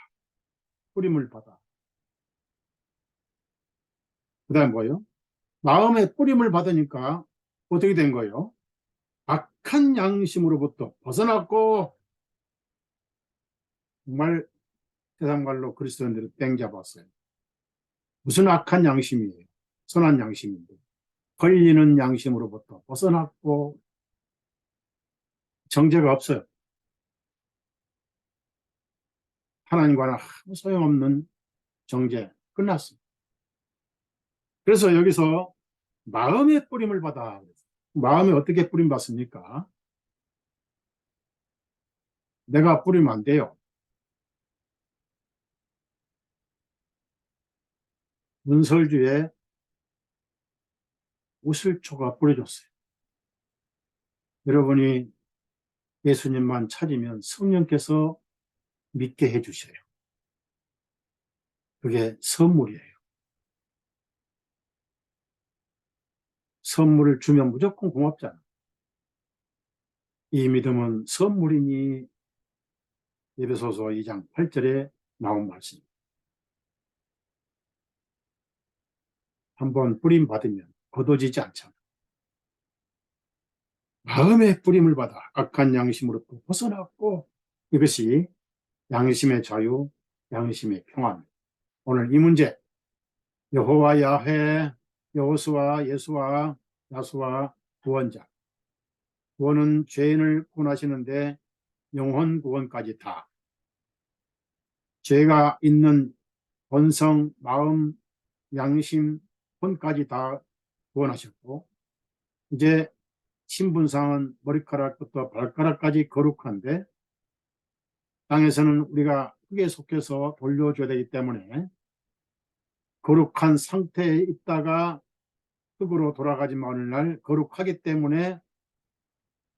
뿌림을 받아. 그 다음에 뭐예요? 마음의 뿌림을 받으니까 어떻게 된 거예요? 악한 양심으로부터 벗어났고, 정말 세상 말로 그리스도인들을 땡 잡았어요. 무슨 악한 양심이에요? 선한 양심인데. 걸리는 양심으로부터 벗어났고, 정죄가 없어요. 하나님과는 아무 소용없는 정죄. 끝났어요. 그래서 여기서 마음의 뿌림을 받아. 마음에 어떻게 뿌림 받습니까? 내가 뿌리면 안 돼요. 문설주에 우슬초가 뿌려졌어요. 여러분이 예수님만 찾으면 성령께서 믿게 해주셔요. 그게 선물이에요. 선물을 주면 무조건 고맙잖아. 이 믿음은 선물이니 에베소서 2장 8절에 나온 말씀. 한번 뿌림 받으면 거둬지지 않잖아. 마음의 뿌림을 받아 악한 양심으로부터 벗어났고, 이것이 양심의 자유, 양심의 평안. 오늘 이 문제, 여호와 야훼, 여호수아, 예수와, 야수와 구원자. 구원은 죄인을 구원하시는데 영혼 구원까지 다. 죄가 있는 본성, 마음, 양심, 혼까지 다 구원하셨고, 이제 신분상은 머리카락부터 발가락까지 거룩한데, 땅에서는 우리가 흙에 속해서 돌려줘야 되기 때문에 거룩한 상태에 있다가 흙으로 돌아가지만 어느 날 거룩하기 때문에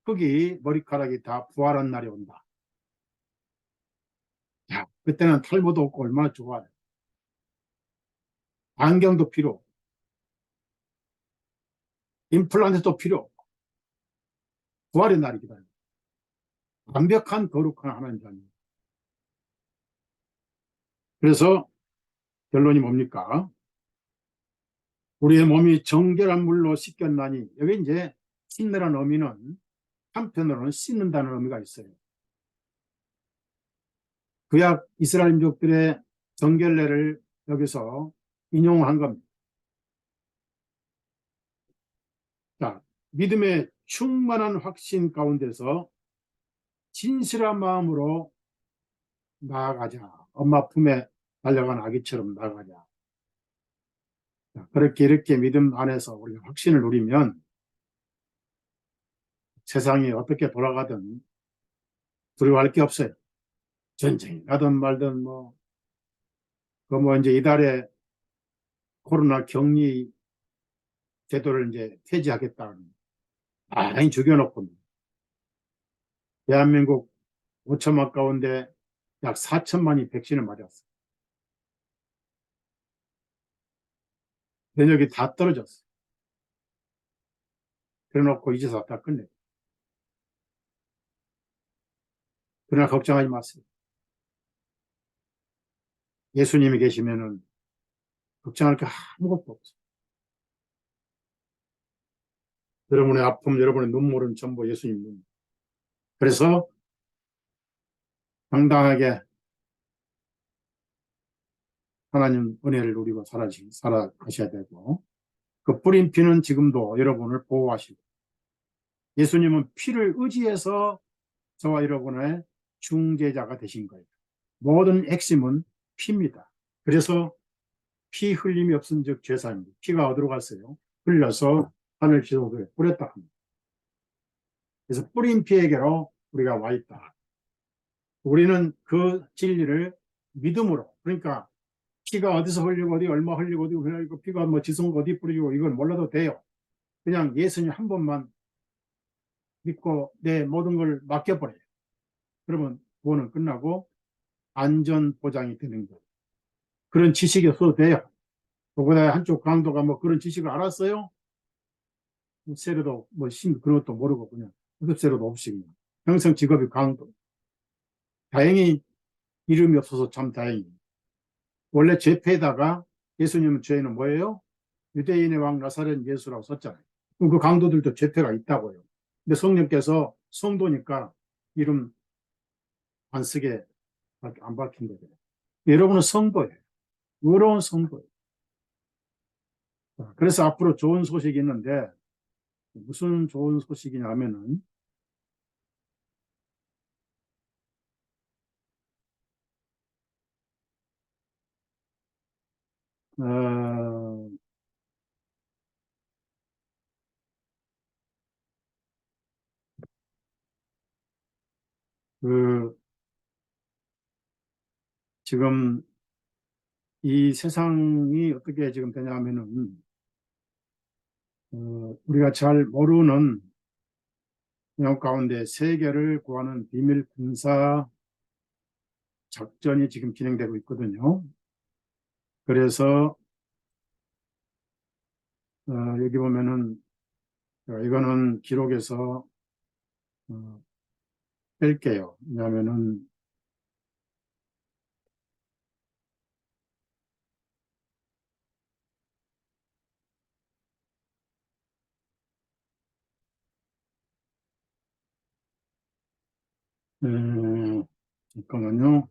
흙이 머리카락이 다 부활한 날이 온다. 야, 그때는 탈모도 없고 얼마나 좋아요. 안경도 필요 없고 임플란트도 필요 없고 부활의 날이 기다려. 완벽한 거룩한 하나님 자녀. 그래서 결론이 뭡니까? 우리의 몸이 정결한 물로 씻겼나니, 여기 이제 씻느라는 의미는 한편으로는 씻는다는 의미가 있어요. 구약 이스라엘 민족들의 정결례를 여기서 인용한 겁니다. 자, 믿음의 충만한 확신 가운데서 진실한 마음으로 나아가자. 엄마 품에 달려간 아기처럼 나아가자. 자, 그렇게 이렇게 믿음 안에서 우리가 확신을 누리면 세상이 어떻게 돌아가든 두려워할 게 없어요. 전쟁이 나든 말든 이제 이달에 코로나 격리 제도를 이제 폐지하겠다는 많이 죽여놓고 대한민국 5천만 가운데 약 4천만이 백신을 맞았어. 면역이 다 떨어졌어. 그래놓고 이제서 다 끝내. 그러나 걱정하지 마세요. 예수님이 계시면은 걱정할 게 아무것도 없어. 여러분의 아픔, 여러분의 눈물은 전부 예수님 눈물. 그래서 당당하게 하나님 은혜를 누리고 살아가셔야 되고, 그 뿌린 피는 지금도 여러분을 보호하시고, 예수님은 피를 의지해서 저와 여러분의 중재자가 되신 거예요. 모든 핵심은 피입니다. 그래서 피 흘림이 없은 즉 죄사입니다. 피가 어디로 갔어요? 흘려서 하늘 지옥에 뿌렸다 합니다. 그래서 뿌린 피에게로 우리가 와 있다. 우리는 그 진리를 믿음으로, 그러니까 피가 어디서 흘리고 어디 얼마 흘리고 어디 흘리고 피가 지성 어디 뿌리고 이건 몰라도 돼요. 그냥 예수님 한 번만 믿고 내 모든 걸 맡겨버려요. 그러면 구원은 끝나고 안전 보장이 되는 거예요. 그런 지식이 없어도 돼요. 그보다 한쪽 강도가 뭐 그런 지식을 알았어요? 세례도 그런 것도 모르고 그냥 세례도 없이 그냥 평생 직업이 강도. 다행히 이름이 없어서 참 다행이에요. 원래 죄패에다가 예수님은 죄는 뭐예요? 유대인의 왕 나사렛 예수라고 썼잖아요. 그럼 그 강도들도 죄패가 있다고요. 근데 성령께서 성도니까 이름 안 쓰게 안 밝힌 거예요. 여러분은 성도예요. 의로운 성도예요. 그래서 앞으로 좋은 소식이 있는데 무슨 좋은 소식이냐면은 어, 그 지금 이 세상이 어떻게 지금 되냐면은 우리가 잘 모르는 영역 가운데 세계를 구하는 비밀 군사 작전이 지금 진행되고 있거든요. 그래서 여기 보면은 이거는 기록에서 어, 뺄게요. 왜냐하면은 잠깐만요.